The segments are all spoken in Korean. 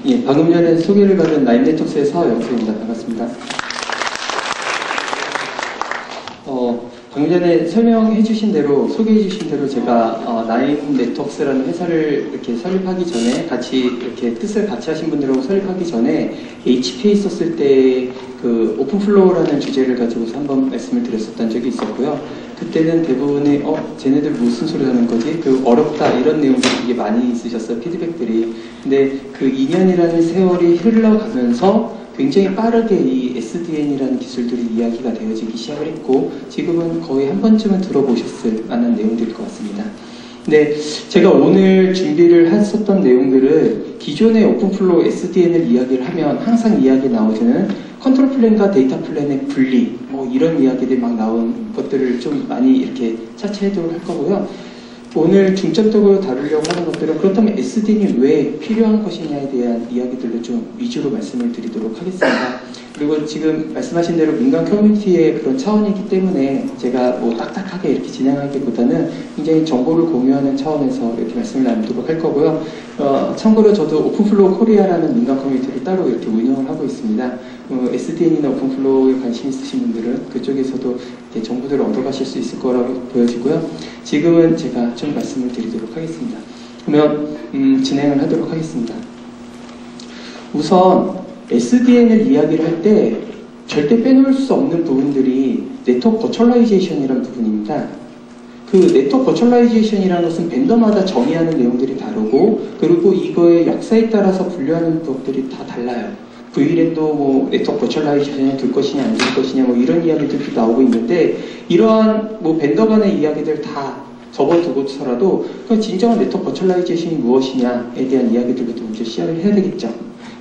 예, 방금 전에 소개를 받은 나인네트웍스의 서영수입니다. 반갑습니다. 방금 전에 설명해 주신 대로, 소개해 주신 대로 제가 나인네트웍스라는 회사를 이렇게 설립하기 전에 같이 이렇게 뜻을 같이 하신 분들하고 설립하기 전에 HP에 있었을 때 그 오픈플로우라는 주제를 가지고서 한번 말씀을 드렸었던 적이 있었고요. 그때는 대부분의 쟤네들 무슨 소리 하는 거지? 그 어렵다 이런 내용들이 되게 많이 있으셨어요. 피드백들이. 근데 그 2년이라는 세월이 흘러가면서 굉장히 빠르게 이 SDN이라는 기술들이 이야기가 되어지기 시작을 했고 지금은 거의 한 번쯤은 들어보셨을 만한 내용들일 것 같습니다. 근데 제가 오늘 준비를 했었던 내용들을 기존의 오픈플로우 SDN을 이야기를 하면 항상 이야기 나오지는 컨트롤 플랜과 데이터 플랜의 분리 뭐 이런 이야기들이 막 나온 것들을 좀 많이 이렇게 차치하도록 할 거고요. 오늘 중점적으로 다루려고 하는 것들은 그렇다면 SDN이 왜 필요한 것이냐에 대한 이야기들로 좀 위주로 말씀을 드리도록 하겠습니다. 그리고 지금 말씀하신 대로 민간 커뮤니티의 그런 차원이기 때문에 제가 뭐 딱딱하게 이렇게 진행하기보다는 굉장히 정보를 공유하는 차원에서 이렇게 말씀을 나누도록 할 거고요. 참고로 저도 오픈플로우 코리아라는 민간 커뮤니티를 따로 이렇게 운영을 하고 있습니다. SDN이나 오픈플로우에 관심 있으신 분들은 그쪽에서도 정보들을 얻어가실 수 있을 거라고 보여지고요. 지금은 제가 좀 말씀을 드리도록 하겠습니다. 그러면 진행을 하도록 하겠습니다. 우선 SDN을 이야기를 할 때 절대 빼놓을 수 없는 부분들이 네트워크 버추얼라이제이션이라는 부분입니다. 그 네트워크 버추얼라이제이션이라는 것은 벤더마다 정의하는 내용들이 다르고 그리고 이거의 역사에 따라서 분류하는 것들이 다 달라요. VLAN도 뭐 네트워크 버추얼라이제이션에 둘 것이냐 안 둘 것이냐 뭐 이런 이야기들도 나오고 있는데 이러한 뭐 벤더 간의 이야기들 다 접어두고서라도 그 진정한 네트워크 버추얼라이제이션이 무엇이냐에 대한 이야기들부터 먼저 시작을 해야 되겠죠.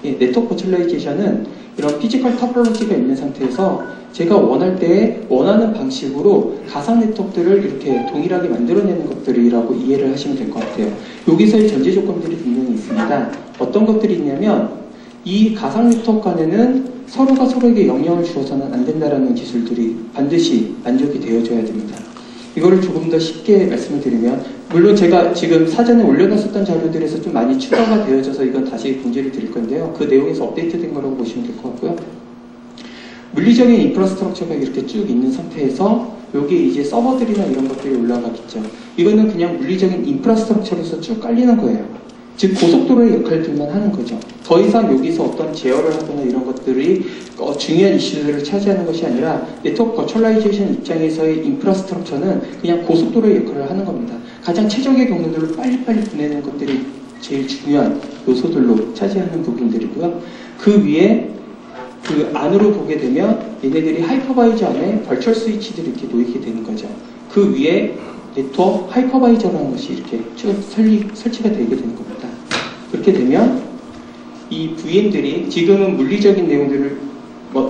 네트워크 버추얼라이제이션은 이런 피지컬 토폴로지가 있는 상태에서 제가 원할 때 원하는 방식으로 가상 네트워크들을 이렇게 동일하게 만들어내는 것들이라고 이해를 하시면 될 것 같아요. 여기서의 전제 조건들이 분명히 있습니다. 어떤 것들이 있냐면 이 가상 네트워크 간에는 서로가 서로에게 영향을 주어서는 안 된다는 기술들이 반드시 만족이 되어줘야 됩니다. 이거를 조금 더 쉽게 말씀을 드리면 물론 제가 지금 사전에 올려놨었던 자료들에서 좀 많이 추가가 되어져서 이건 다시 공지를 드릴 건데요. 그 내용에서 업데이트된 거라고 보시면 될 것 같고요. 물리적인 인프라스트럭처가 이렇게 쭉 있는 상태에서 여기에 이제 서버들이나 이런 것들이 올라가겠죠. 이거는 그냥 물리적인 인프라스트럭처로서 쭉 깔리는 거예요. 즉 고속도로의 역할들만 하는 거죠. 더 이상 여기서 어떤 제어를 하거나 이런 것들이 중요한 이슈들을 차지하는 것이 아니라 네트워크 버추얼라이제이션 입장에서의 인프라스트럭처는 그냥 고속도로의 역할을 하는 겁니다. 가장 최적의 경로들을 빨리빨리 보내는 것들이 제일 중요한 요소들로 차지하는 부분들이고요. 그 위에 그 안으로 보게 되면 얘네들이 하이퍼바이저 안에 벌추얼 스위치들이 이렇게 놓이게 되는 거죠. 그 위에 네트워크 하이퍼바이저라는 것이 이렇게 쭉 설치가 되게 되는 겁니다. 그렇게 되면 이 VM들이 지금은 물리적인 내용들을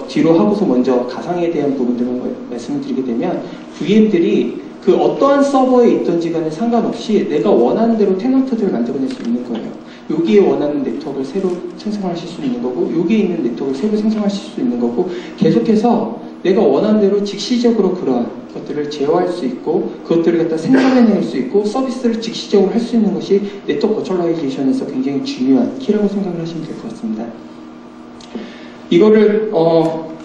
뒤로 하고서 먼저 가상에 대한 부분들을 말씀을 드리게 되면 VM들이 그 어떠한 서버에 있던지 간에 상관없이 내가 원하는 대로 테넌트들을 만들어낼 수 있는 거예요. 여기에 원하는 네트워크를 새로 생성하실 수 있는 거고 여기에 있는 네트워크를 새로 생성하실 수 있는 거고 계속해서 내가 원하는 대로 즉시적으로 그러한 것들을 제어할 수 있고 그것들을 갖다 생성해낼 수 있고 서비스를 즉시적으로 할 수 있는 것이 네트워크 버추얼라이제이션에서 굉장히 중요한 키라고 생각을 하시면 될 것 같습니다. 이거를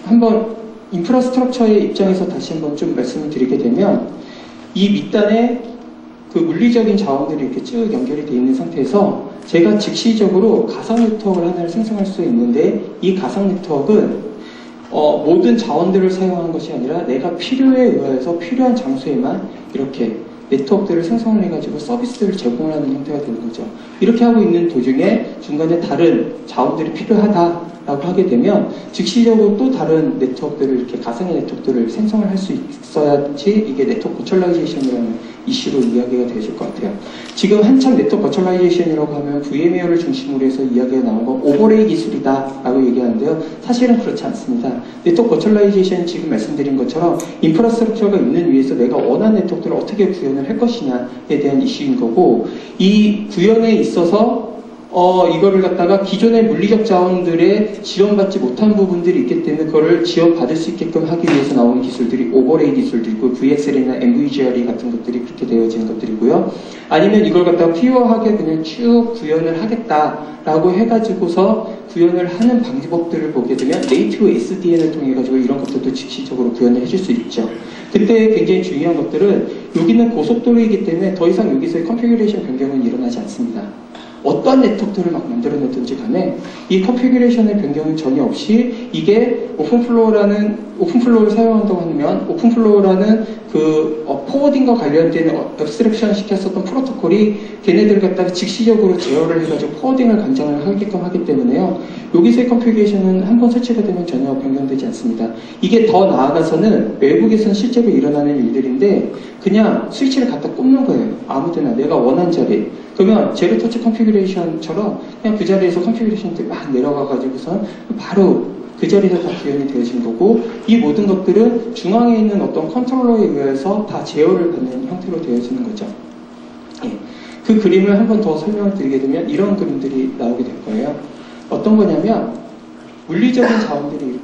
한번 인프라스트럭처의 입장에서 다시 한번 좀 말씀을 드리게 되면 이 밑단에 그 물리적인 자원들이 이렇게 쭉 연결이 되어 있는 상태에서 제가 즉시적으로 가상 네트워크를 하나를 생성할 수 있는데 이 가상 네트워크는 모든 자원들을 사용하는 것이 아니라 내가 필요에 의해서 필요한 장소에만 이렇게 네트워크들을 생성을 해가지고 서비스를 제공을 하는 형태가 되는 거죠. 이렇게 하고 있는 도중에 중간에 다른 자원들이 필요하다라고 하게 되면 즉시적으로 또 다른 네트워크들을 이렇게 가상의 네트워크들을 생성을 할 수 있어야지 이게 네트워크 버추얼라이제이션이라는 이슈로 이야기가 되실 것 같아요. 지금 한참 네트워크 버추얼라이제이션이라고 하면 VM웨어를 중심으로 해서 이야기가 나온 건 오버레이 기술이다 라고 얘기하는데요. 사실은 그렇지 않습니다. 네트워크 버추얼라이제이션 지금 말씀드린 것처럼 인프라스트럭처가 있는 위에서 내가 원하는 네트워크를 어떻게 구현을 할 것이냐에 대한 이슈인 거고 이 구현에 있어서 이거를 갖다가 기존의 물리적 자원들에 지원받지 못한 부분들이 있기 때문에 그거를 지원받을 수 있게끔 하기 위해서 나오는 기술들이 오버레이 기술들이고 VXL이나 MVGRE 같은 것들이 그렇게 되어지는 것들이고요. 아니면 이걸 갖다가 퓨어하게 그냥 쭉 구현을 하겠다라고 해가지고서 구현을 하는 방법들을 보게 되면 네이티브 SDN을 통해 가지고 이런 것들도 즉시적으로 구현을 해줄 수 있죠. 그때 굉장히 중요한 것들은 여기는 고속도로이기 때문에 더 이상 여기서의 컨피규레이션 변경은 일어나지 않습니다. 어떤 네트워크들을 막 만들어내든지 간에 이 컨피규레이션의 변경은 전혀 없이 이게 오픈플로우를 사용한다고 하면 오픈플로우라는 그 포워딩과 관련된 앱스트랙션 시켰었던 프로토콜이 걔네들을 갖다가 즉시적으로 제어를 해가지고 포워딩을 관장을 하게끔 하기 때문에요. 여기서의 컨피규레이션은 한번 설치가 되면 전혀 변경되지 않습니다. 이게 더 나아가서는 외국에서는 실제로 일어나는 일들인데 그냥 스위치를 갖다 꼽는 거예요. 아무데나 내가 원하는 자리에. 그러면 제로 터치 컨피규레이션처럼 그냥 그 자리에서 컨피규레이션들이 막 내려가가지고선 바로 그 자리에서 다 구현이 되어진 거고 이 모든 것들은 중앙에 있는 어떤 컨트롤러에 의해서 다 제어를 받는 형태로 되어지는 거죠. 예. 그 그림을 한 번 더 설명을 드리게 되면 이런 그림들이 나오게 될 거예요. 어떤 거냐면 물리적인 자원들이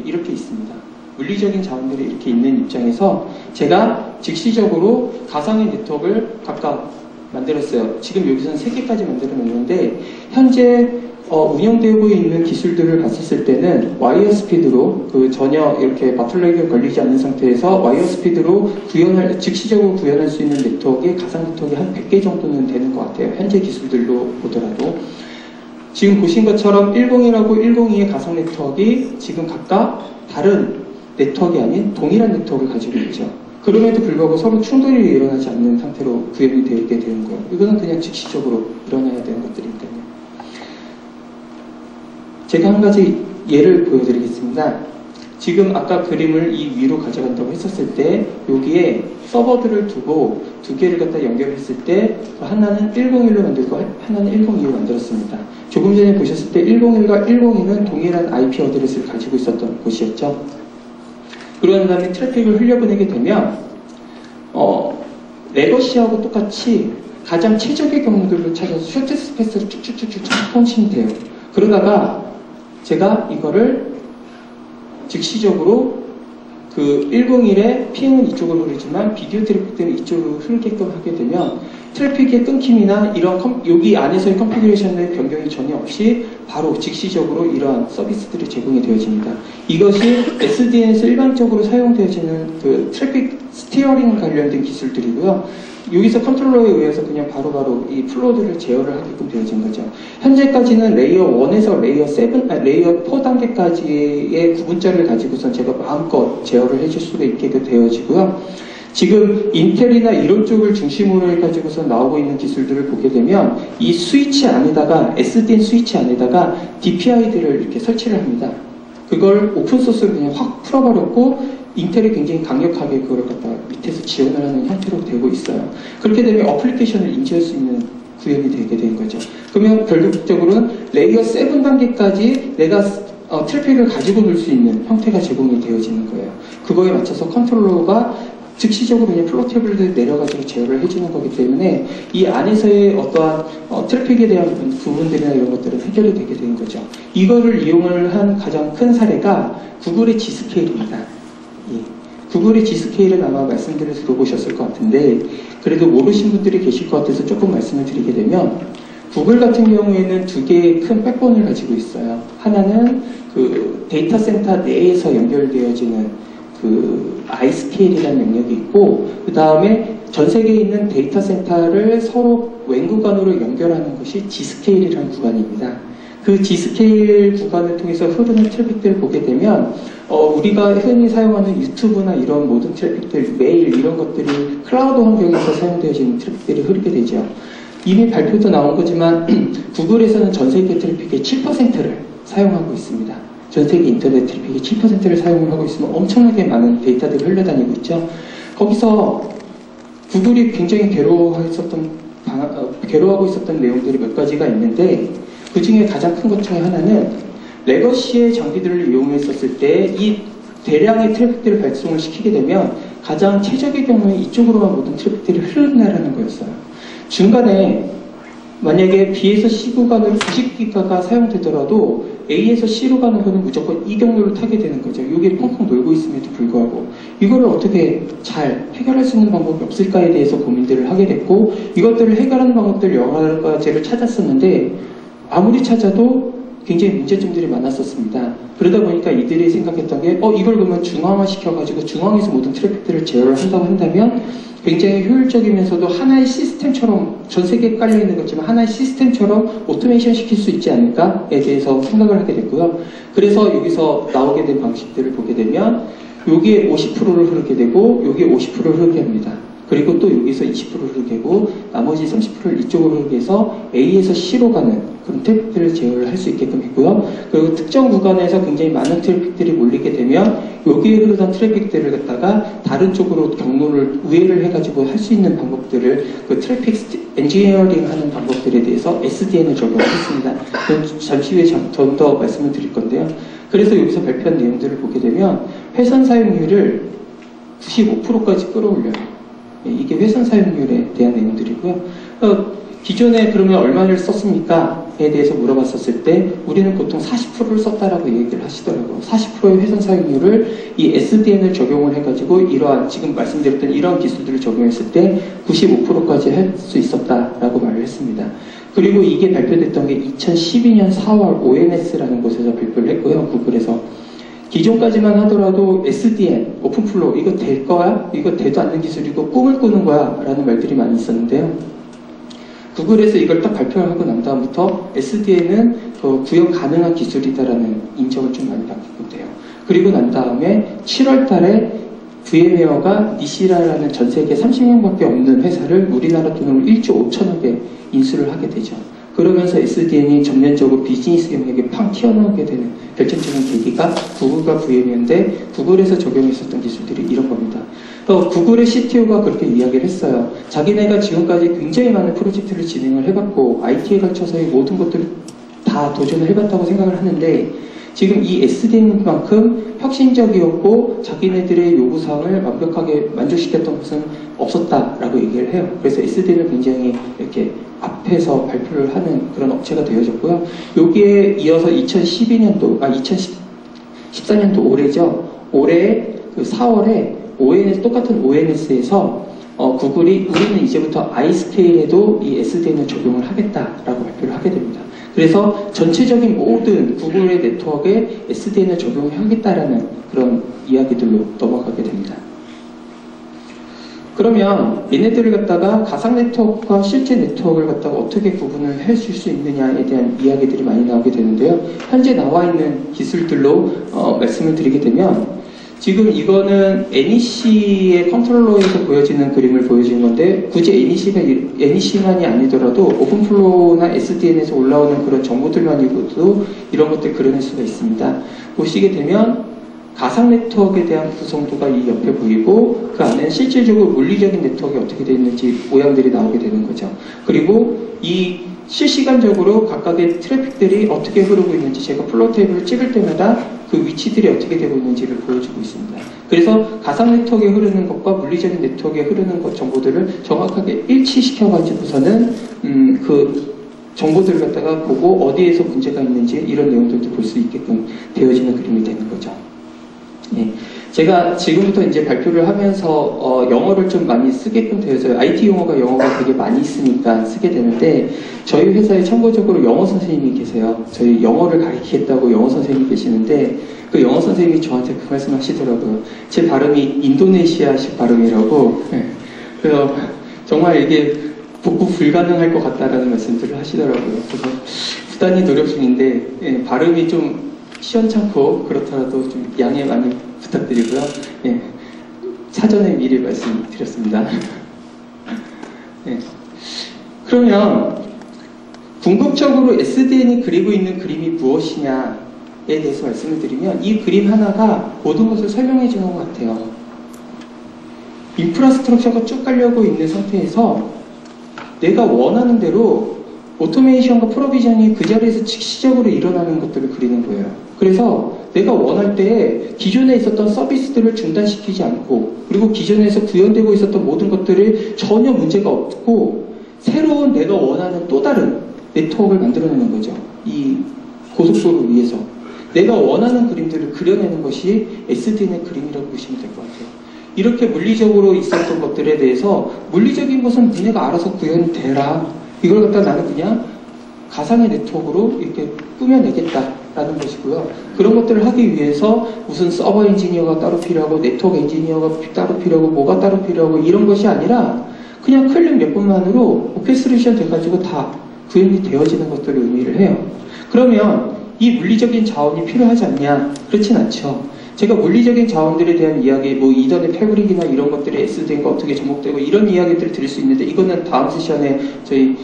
이렇게 있습니다. 물리적인 자원들이 이렇게 있는 입장에서 제가 즉시적으로 가상의 네트워크를 각각 만들었어요. 지금 여기서는 3개까지 만들어 놨는데 현재 운영되고 있는 기술들을 봤을 때는 와이어 스피드로 전혀 이렇게 바틀렉에 걸리지 않는 상태에서 와이어 스피드로 즉시적으로 구현할 수 있는 네트워크의 가상 네트워크가 한 100개 정도는 되는 것 같아요. 현재 기술들로 보더라도. 지금 보신 것처럼 10이라고 102의 가상 네트워크가 지금 각각 다른 네트워크가 아닌 동일한 네트워크를 가지고 있죠. 그럼에도 불구하고 서로 충돌이 일어나지 않는 상태로 구현이 되게 되는 거예요. 이거는 그냥 즉시적으로 일어나야 되는 것들이니까요. 제가 한 가지 예를 보여드리겠습니다. 지금 아까 그림을 이 위로 가져간다고 했었을 때 여기에 서버들을 두고 두 개를 갖다 연결했을 때 하나는 101로 만들고 하나는 102로 만들었습니다. 조금 전에 보셨을 때 101과 102는 동일한 IP 어드레스를 가지고 있었던 곳이었죠. 그런 다음에 트래픽을 흘려보내게 되면 레거시하고 똑같이 가장 최적의 경로들을 찾아서 쇼트스트 패스를 쭉쭉쭉쭉 펀치면 돼요. 그러다가 제가 이거를 즉시적으로 그 101의 핑은 이쪽으로 흐르지만 비디오 트래픽 때문에 이쪽으로 흐르게끔 하게 되면 트래픽의 끊김이나 이런 여기 안에서의 컨피규레이션의 변경이 전혀 없이 바로 즉시적으로 이러한 서비스들이 제공이 되어집니다. 이것이 SDN에서 일반적으로 사용되어지는 그 트래픽 스티어링 관련된 기술들이고요. 여기서 컨트롤러에 의해서 그냥 바로바로 이 플로우들을 제어를 하게끔 되어진 거죠. 현재까지는 레이어 1에서 레이어 4 단계까지의 구분자를 가지고선 제가 마음껏 제어를 해줄 수가 있게 되어지고요. 지금 인텔이나 이런 쪽을 중심으로 해가지고서 나오고 있는 기술들을 보게 되면 이 스위치 안에다가 SDN 스위치 안에다가 DPI들을 이렇게 설치를 합니다. 그걸 오픈소스로 그냥 확 풀어버렸고 인텔이 굉장히 강력하게 그걸 갖다 밑에서 지원을 하는 형태로 되고 있어요. 그렇게 되면 어플리케이션을 인지할 수 있는 구현이 되게 된 거죠. 그러면 결국적으로는 레이어 7 단계까지 내가 트래픽을 가지고 놀 수 있는 형태가 제공이 되어지는 거예요. 그거에 맞춰서 컨트롤러가 즉시적으로 그냥 플로 테이블을 내려가지고 제어를 해주는 거기 때문에 이 안에서의 어떠한 트래픽에 대한 부분들이나 이런 것들은 해결이 되게 된 거죠. 이거를 이용을 한 가장 큰 사례가 구글의 G스케일입니다. 예. 구글의 G스케일은 아마 말씀들을 들어보셨을 것 같은데 그래도 모르신 분들이 계실 것 같아서 조금 말씀을 드리게 되면 구글 같은 경우에는 두 개의 큰 백본을 가지고 있어요. 하나는 그 데이터 센터 내에서 연결되어지는 그 iScale이라는 영역이 있고 그 다음에 전 세계에 있는 데이터 센터를 서로 웬구간으로 연결하는 것이 G스케일이라는 구간입니다. 그 G스케일 구간을 통해서 흐르는 트래픽들을 보게 되면 우리가 흔히 사용하는 유튜브나 이런 모든 트래픽들, 메일 이런 것들이 클라우드 환경에서 사용되어지는 트래픽들이 흐르게 되죠. 이미 발표도 나온 거지만 구글에서는 전 세계 트래픽의 7%를 사용하고 있습니다. 전 세계 인터넷 트래픽의 7%를 사용을 하고 있으면 엄청나게 많은 데이터들이 흘러다니고 있죠. 거기서 구글이 굉장히 괴로워하고 있었던 내용들이 몇 가지가 있는데 그 중에 가장 큰 것 중에 하나는 레거시의 장비들을 이용했었을 때 이 대량의 트래픽들을 발송을 시키게 되면 가장 최적의 경우에 이쪽으로만 모든 트래픽들이 흐른다라는 거였어요. 중간에 만약에 B에서 C 구간을 90기가가 사용되더라도 A에서 C로 가는 거는 무조건 이 경로를 타게 되는 거죠. 이게 펑펑 놀고 있음에도 불구하고 이거를 어떻게 잘 해결할 수 있는 방법이 없을까에 대해서 고민들을 하게 됐고, 이것들을 해결하는 방법들 여러 가지를 찾았었는데 아무리 찾아도 굉장히 문제점들이 많았었습니다. 그러다 보니까 이들이 생각했던 게 이걸 그러면 중앙화 시켜가지고 중앙에서 모든 트래픽들을 제어를 한다고 한다면 굉장히 효율적이면서도 하나의 시스템처럼, 전 세계에 깔려있는 거지만 하나의 시스템처럼 오토메이션 시킬 수 있지 않을까에 대해서 생각을 하게 됐고요. 그래서 여기서 나오게 된 방식들을 보게 되면 여기에 50%를 흐르게 되고 여기에 50%를 흐르게 합니다. 그리고 또 여기서 20%를 흐르게 하고 나머지 30%를 이쪽으로 흐르게 해서 A에서 C로 가는 그런 트래픽들을 제어를 할 수 있게끔 했고요. 그리고 특정 구간에서 굉장히 많은 트래픽들이 몰리게 되면 여기에 흐르던 트래픽들을 갖다가 다른 쪽으로 경로를 우회를 해가지고 할 수 있는 방법들을, 그 트래픽 엔지니어링 하는 방법들에 대해서 SDN을 적용했습니다. 그건 잠시 후에 좀 더 말씀을 드릴 건데요. 그래서 여기서 발표한 내용들을 보게 되면 회선 사용률을 95%까지 끌어올려요. 이게 회선 사용률에 대한 내용들이고요. 기존에 그러면 얼마를 썼습니까? 에 대해서 물어봤었을 때 우리는 보통 40%를 썼다라고 얘기를 하시더라고요. 40%의 회선 사용률을 이 SDN을 적용을 해가지고 이러한 지금 말씀드렸던 이러한 기술들을 적용했을 때 95%까지 할 수 있었다라고 말을 했습니다. 그리고 이게 발표됐던 게 2012년 4월 ONS라는 곳에서 발표를 했고요. 구글에서. 기존까지만 하더라도 SDN, 오픈플로우, 이거 될 거야? 이거 되도 않는 기술이고 꿈을 꾸는 거야? 라는 말들이 많이 있었는데요. 구글에서 이걸 딱 발표를 하고 난 다음부터 SDN은 구현 가능한 기술이다라는 인정을 좀 많이 받게 돼요. 그리고 난 다음에 7월 달에 VM웨어가 니시라라는 전 세계 30명밖에 없는 회사를 우리나라 돈으로 1조 5천억에 인수를 하게 되죠. 그러면서 SDN이 전면적으로 비즈니스 영역에 팡 튀어나오게 되는 결정적인 계기가 구글과 VM인데 구글에서 적용했었던 기술들이 이런 겁니다. 구글의 CTO가 그렇게 이야기를 했어요. 자기네가 지금까지 굉장히 많은 프로젝트를 진행을 해봤고 IT에 걸쳐서의 모든 것들을 다 도전을 해봤다고 생각을 하는데 지금 이 SDN만큼 혁신적이었고 자기네들의 요구사항을 완벽하게 만족시켰던 것은 없었다라고 얘기를 해요. 그래서 SDN을 굉장히 이렇게 앞에서 발표를 하는 그런 업체가 되어졌고요. 여기에 이어서 2014년도 올해죠. 올해 그 4월에 똑같은 ONS에서 구글이 우리는 이제부터 iScale에도 이 SDN을 적용을 하겠다라고 발표를 하게 됩니다. 그래서 전체적인 모든 구글의 네트워크에 SDN을 적용하겠다라는 그런 이야기들로 넘어가게 됩니다. 그러면 얘네들을 갖다가 가상 네트워크와 실제 네트워크를 갖다가 어떻게 구분을 해줄 수 있느냐에 대한 이야기들이 많이 나오게 되는데요. 현재 나와 있는 기술들로 말씀을 드리게 되면 지금 이거는 NEC의 컨트롤러에서 보여지는 그림을 보여주는 건데 굳이 NEC만이 아니더라도 오픈플로우나 SDN에서 올라오는 그런 정보들만이고도 이런 것들 그려낼 수가 있습니다. 보시게 되면 가상 네트워크에 대한 구성도가 이 옆에 보이고 그 안에는 실질적으로 물리적인 네트워크가 어떻게 되어 있는지 모양들이 나오게 되는 거죠. 그리고 이 실시간적으로 각각의 트래픽들이 어떻게 흐르고 있는지 제가 플로우 테이블을 찍을 때마다 그 위치들이 어떻게 되고 있는지를 보여주고 있습니다. 그래서 가상 네트워크에 흐르는 것과 물리적인 네트워크에 흐르는 것 정보들을 정확하게 일치시켜가지고서는 그 정보들을 갖다가 보고 어디에서 문제가 있는지 이런 내용들도 볼 수 있게끔 되어지는 그림이 되는 거죠. 예. 제가 지금부터 이제 발표를 하면서 영어를 좀 많이 쓰게끔 되어져요. IT 용어가 영어가 되게 많이 있으니까 쓰게 되는데 저희 회사에 참고적으로 영어 선생님이 계세요. 저희 영어를 가르치겠다고 영어 선생님이 계시는데 그 영어 선생님이 저한테 그 말씀 하시더라고요. 제 발음이 인도네시아식 발음이라고. 예. 그래서 정말 이게 복구 불가능할 것 같다라는 말씀들을 하시더라고요. 그래서 부단히 노력 중인데 예, 발음이 좀 시원찮고 그렇더라도 좀 양해 많이 부탁드리고요. 예, 사전에 미리 말씀드렸습니다. 예, 그러면 궁극적으로 SDN이 그리고 있는 그림이 무엇이냐에 대해서 말씀을 드리면 이 그림 하나가 모든 것을 설명해 주는 것 같아요. 인프라스트럭처가 쭉 깔려고 있는 상태에서 내가 원하는 대로 오토메이션과 프로비전이 그 자리에서 즉시적으로 일어나는 것들을 그리는 거예요. 그래서 내가 원할 때 기존에 있었던 서비스들을 중단시키지 않고 그리고 기존에서 구현되고 있었던 모든 것들을 전혀 문제가 없고 새로운 내가 원하는 또 다른 네트워크를 만들어내는 거죠. 이 고속도로를 위해서. 내가 원하는 그림들을 그려내는 것이 SDN의 그림이라고 보시면 될 것 같아요. 이렇게 물리적으로 있었던 것들에 대해서 물리적인 것은 니네가 알아서 구현되라. 이걸 갖다 나는 그냥 가상의 네트워크로 이렇게 꾸며내겠다라는 것이고요. 그런 것들을 하기 위해서 무슨 서버 엔지니어가 따로 필요하고 네트워크 엔지니어가 따로 필요하고 뭐가 따로 필요하고 이런 것이 아니라 그냥 클릭 몇 번만으로 오케스트레이션 돼가지고 다 구현이 되어지는 것들을 의미를 해요. 그러면 이 물리적인 자원이 필요하지 않냐? 그렇진 않죠. 제가 물리적인 자원들에 대한 이야기, 뭐 이더넷 패브릭이나 이런 것들이 SDN과 어떻게 접목되고 이런 이야기들을 드릴 수 있는데 이거는 다음 세션에 저희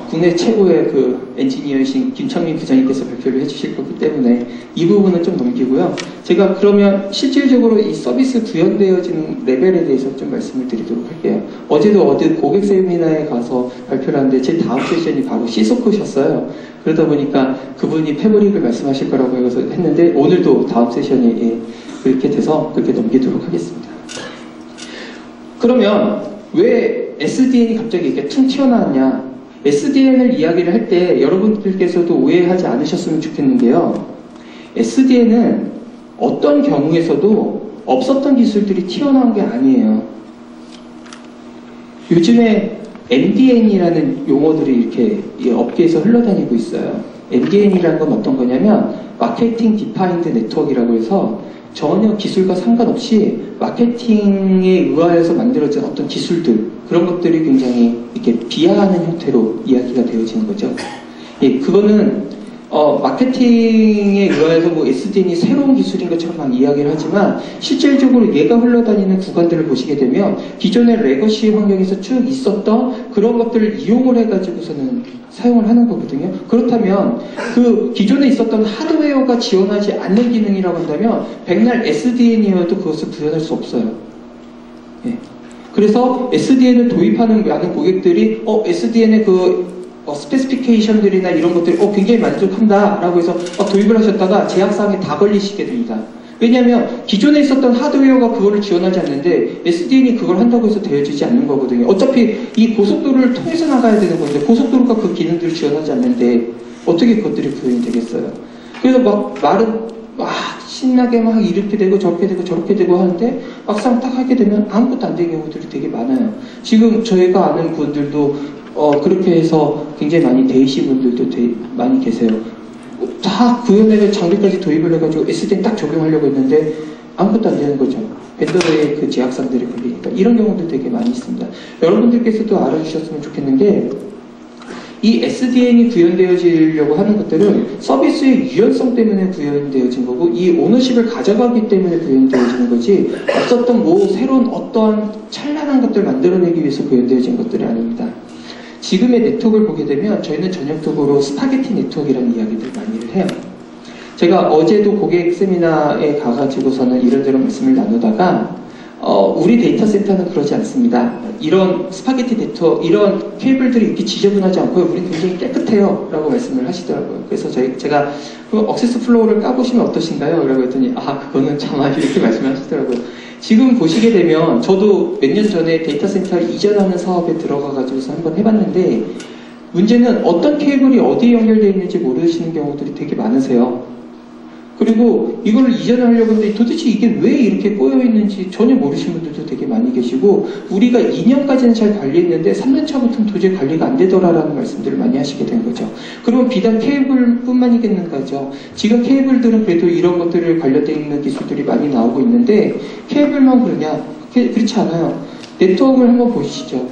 국내 최고의 그 엔지니어이신 김창민 부장님께서 발표를 해주실 거기 때문에 이 부분은 좀 넘기고요. 제가 그러면 실질적으로 이 서비스 구현되어지는 레벨에 대해서 좀 말씀을 드리도록 할게요. 어제도 어디 고객 세미나에 가서 발표를 하는데 제 다음 세션이 바로 시소코셨어요. 그러다 보니까 그분이 패브릭을 말씀하실 거라고 해서 했는데 오늘도 다음 세션이 그렇게 돼서 그렇게 넘기도록 하겠습니다. 그러면 왜 SDN이 갑자기 이렇게 퉁 튀어나왔냐? SDN을 이야기를 할 때 여러분들께서도 오해하지 않으셨으면 좋겠는데요. SDN은 어떤 경우에서도 없었던 기술들이 튀어나온 게 아니에요. 요즘에 MDN이라는 용어들이 이렇게 이 업계에서 흘러다니고 있어요. MDN이라는 건 어떤 거냐면 마케팅 디파인드 네트워크라고 해서 전혀 기술과 상관없이 마케팅에 의하여서 만들어진 어떤 기술들, 그런 것들이 굉장히 이렇게 비하하는 형태로 이야기가 되어지는 거죠. 예, 그거는 마케팅에 의하여서 뭐 SDN이 새로운 기술인 것처럼 막 이야기를 하지만 실질적으로 얘가 흘러다니는 구간들을 보시게 되면 기존의 레거시 환경에서 쭉 있었던 그런 것들을 이용을 해가지고서는 사용을 하는 거거든요. 그렇다면 그 기존에 있었던 하드웨어가 지원하지 않는 기능이라고 한다면 백날 SDN이어도 그것을 구현할 수 없어요. 예. 그래서 SDN을 도입하는 많은 고객들이 SDN의 스페시피케이션들이나 이런 것들이 굉장히 만족한다 라고 해서 도입을 하셨다가 제약사항에 다 걸리시게 됩니다. 왜냐하면 기존에 있었던 하드웨어가 그거를 지원하지 않는데 SDN이 그걸 한다고 해서 되어지지 않는 거거든요. 어차피 이 고속도로를 통해서 나가야 되는 건데 고속도로가 그 기능들을 지원하지 않는데 어떻게 그것들이 구현이 되겠어요. 그래서 말은 신나게 막 이렇게 되고 저렇게 되고 저렇게 되고 하는데 막상 딱 하게 되면 아무것도 안 되는 경우들이 되게 많아요. 지금 저희가 아는 분들도 그렇게 해서 굉장히 많이 데이시 분들도 많이 계세요. 다 구현해서 장비까지 도입을 해가지고 SDN 딱 적용하려고 했는데 아무것도 안 되는 거죠. 벤더의 그 제약사들이 걸리니까. 이런 경우도 되게 많이 있습니다. 여러분들께서도 알아주셨으면 좋겠는 게 이 SDN이 구현되어지려고 하는 것들은 서비스의 유연성 때문에 구현되어진 거고 이 오너십을 가져가기 때문에 구현되어지는 거지 없었던 뭐 새로운 어떠한 찬란한 것들을 만들어내기 위해서 구현되어진 것들이 아닙니다. 지금의 네트워크를 보게 되면 저희는 전형적으로 스파게티 네트워크라는 이야기들 많이 해요. 제가 어제도 고객 세미나에 가가지고서는 이런저런 말씀을 나누다가 우리 데이터 센터는 그러지 않습니다. 이런 스파게티 네트워크, 이런 케이블들이 이렇게 지저분하지 않고요. 우리 굉장히 깨끗해요. 라고 말씀을 하시더라고요. 그래서 제가 억세스 플로우를 까보시면 어떠신가요? 라고 했더니 그거는 참 이렇게 말씀하시더라고요. 지금 보시게 되면 저도 몇 년 전에 데이터 센터를 이전하는 사업에 들어가가지고서 한번 해봤는데 문제는 어떤 케이블이 어디에 연결되어 있는지 모르시는 경우들이 되게 많으세요. 그리고 이걸 이전하려고 하는데 도대체 이게 왜 이렇게 꼬여있는지 전혀 모르시는 분들도 되게 많이 계시고 우리가 2년까지는 잘 관리했는데 3년차부터는 도저히 관리가 안 되더라라는 말씀들을 많이 하시게 된 거죠. 그러면 비단 케이블뿐만이겠는가죠. 지금 케이블들은 그래도 이런 것들을 관련되어 있는 기술들이 많이 나오고 있는데 케이블만 그러냐? 그렇지 않아요. 네트워크를 한번 보시죠.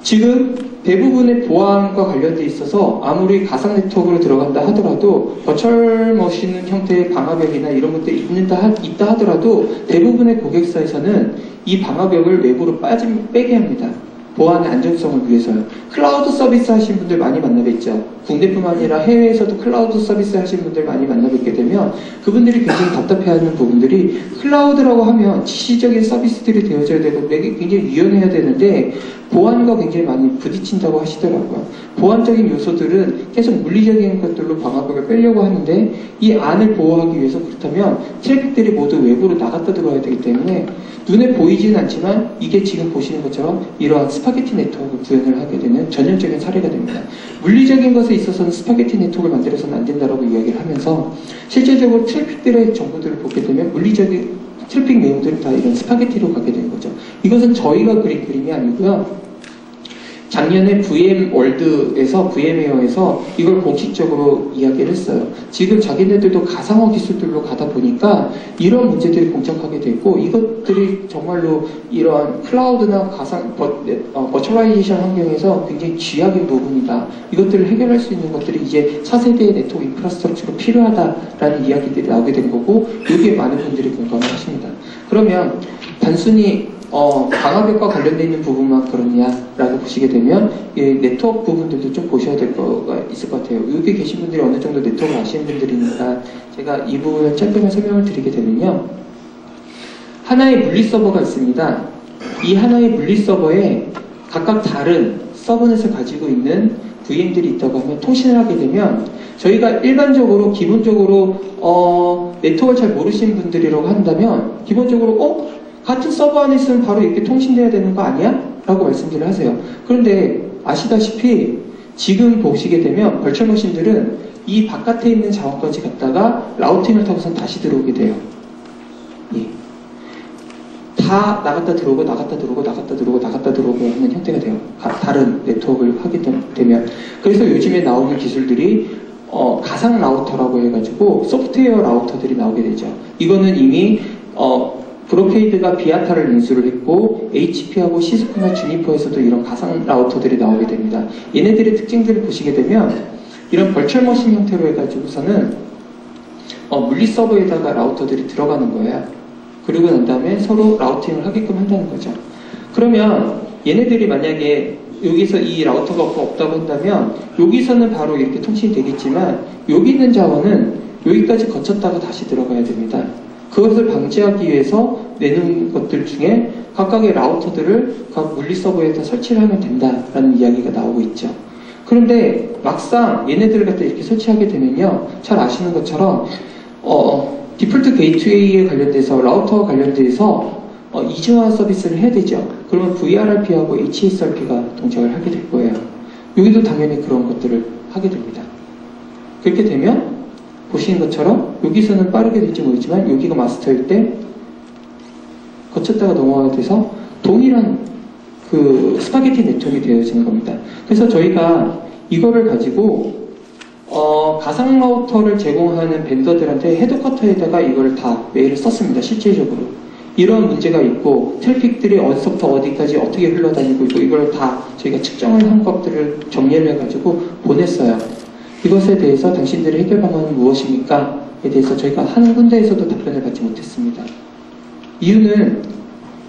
지금 대부분의 보안과 관련돼 있어서 아무리 가상 네트워크로 들어간다 하더라도 버추얼 머신 형태의 방화벽이나 이런 것들이 있다 하더라도 대부분의 고객사에서는 이 방화벽을 외부로 빼게 합니다. 보안의 안전성을 위해서요. 클라우드 서비스 하신 분들 많이 만나뵙죠. 국내뿐만 아니라 해외에서도 클라우드 서비스 하시는 분들 많이 만나뵙게 되면 그분들이 굉장히 답답해하는 부분들이 클라우드라고 하면 지시적인 서비스들이 되어져야 되고 되게 굉장히 유연해야 되는데 보안과 굉장히 많이 부딪힌다고 하시더라고요. 보안적인 요소들은 계속 물리적인 것들로 방화벽을 빼려고 하는데 이 안을 보호하기 위해서 그렇다면 트래픽들이 모두 외부로 나갔다 들어와야 되기 때문에 눈에 보이지는 않지만 이게 지금 보시는 것처럼 이러한 스파게티 네트워크를 구현을 하게 되는 전형적인 사례가 됩니다. 물리적인 것에 있어서는 스파게티 네트워크를 만들어서는 안 된다라고 이야기를 하면서 실제적으로 트래픽들의 정보들을 보게 되면 물리적인 트래픽 내용들은 다 이런 스파게티로 가게 되는 거죠. 이것은 저희가 그린 그림이 아니고요. 작년에 VM월드에서 VM웨어에서 이걸 공식적으로 이야기를 했어요. 지금 자기네들도 가상화 기술들로 가다 보니까 이런 문제들이 봉착하게 됐고 이것들이 정말로 이러한 클라우드나 가상 버추얼라이제이션 환경에서 굉장히 쥐약인 부분이다. 이것들을 해결할 수 있는 것들이 이제 차세대의 네트워크 인프라스트럭처가 필요하다라는 이야기들이 나오게 된 거고 여기에 많은 분들이 공감을 하십니다. 그러면 단순히 방화벽과 관련되어 있는 부분만 그렇냐라고 보시게 되면 네트워크 부분들도 좀 보셔야 될 거가 있을 것 같아요. 여기 계신 분들이 어느 정도 네트워크를 아시는 분들이니까 제가 이 부분을 짧게만 설명을 드리게 되면요. 하나의 물리 서버가 있습니다. 이 하나의 물리 서버에 각각 다른 서브넷을 가지고 있는 VM들이 있다고 하면 통신을 하게 되면 저희가 일반적으로 기본적으로 네트워크를 잘 모르시는 분들이라고 한다면 기본적으로 같은 서버 안에 있으면 바로 이렇게 통신돼야 되는 거 아니야? 라고 말씀들을 하세요. 그런데 아시다시피 지금 보시게 되면 벌처 머신들은 이 바깥에 있는 자원까지 갔다가 라우팅을 타고선 다시 들어오게 돼요. 예. 다 나갔다 들어오고 나갔다 들어오고 나갔다 들어오고 나갔다 들어오고 하는 형태가 돼요. 다른 네트워크를 하게 되면. 그래서 요즘에 나오는 기술들이 가상 라우터라고 해가지고 소프트웨어 라우터들이 나오게 되죠. 이거는 이미 브로케이드가 비아타를 인수를 했고 HP하고 시스코나 주니퍼에서도 이런 가상 라우터들이 나오게 됩니다. 얘네들의 특징들을 보시게 되면 이런 벌추얼 머신 형태로 해가지고서는 물리 서버에다가 라우터들이 들어가는 거예요. 그리고 난 다음에 서로 라우팅을 하게끔 한다는 거죠. 그러면 얘네들이 만약에 여기서 이 라우터가 없다고 한다면 여기서는 바로 이렇게 통신이 되겠지만 여기 있는 자원은 여기까지 거쳤다가 다시 들어가야 됩니다. 그것을 방지하기 위해서 내는 것들 중에 각각의 라우터들을 각 물리 서버에다 설치를 하면 된다라는 이야기가 나오고 있죠. 그런데 막상 얘네들을 갖다 이렇게 설치하게 되면요. 잘 아시는 것처럼 디폴트 게이트웨이에 관련돼서 라우터와 관련돼서 이중화 서비스를 해야 되죠. 그러면 VRRP하고 HSRP가 동작을 하게 될 거예요. 여기도 당연히 그런 것들을 하게 됩니다. 그렇게 되면 보시는 것처럼 여기서는 빠르게 될지 모르지만 여기가 마스터일 때 거쳤다가 넘어가게 돼서 동일한 그 스파게티 네트워크가 되어지는 겁니다. 그래서 저희가 이거를 가지고 가상 라우터를 제공하는 벤더들한테 헤드쿼터에다가 이걸 다 메일을 썼습니다. 실질적으로. 이런 문제가 있고 트래픽들이 어디서부터 어디까지 어떻게 흘러다니고 있고 이걸 다 저희가 측정을 한 것들을 정리를 해가지고 보냈어요. 이것에 대해서 당신들의 해결 방안은 무엇입니까? 에 대해서 저희가 한 군데에서도 답변을 받지 못했습니다. 이유는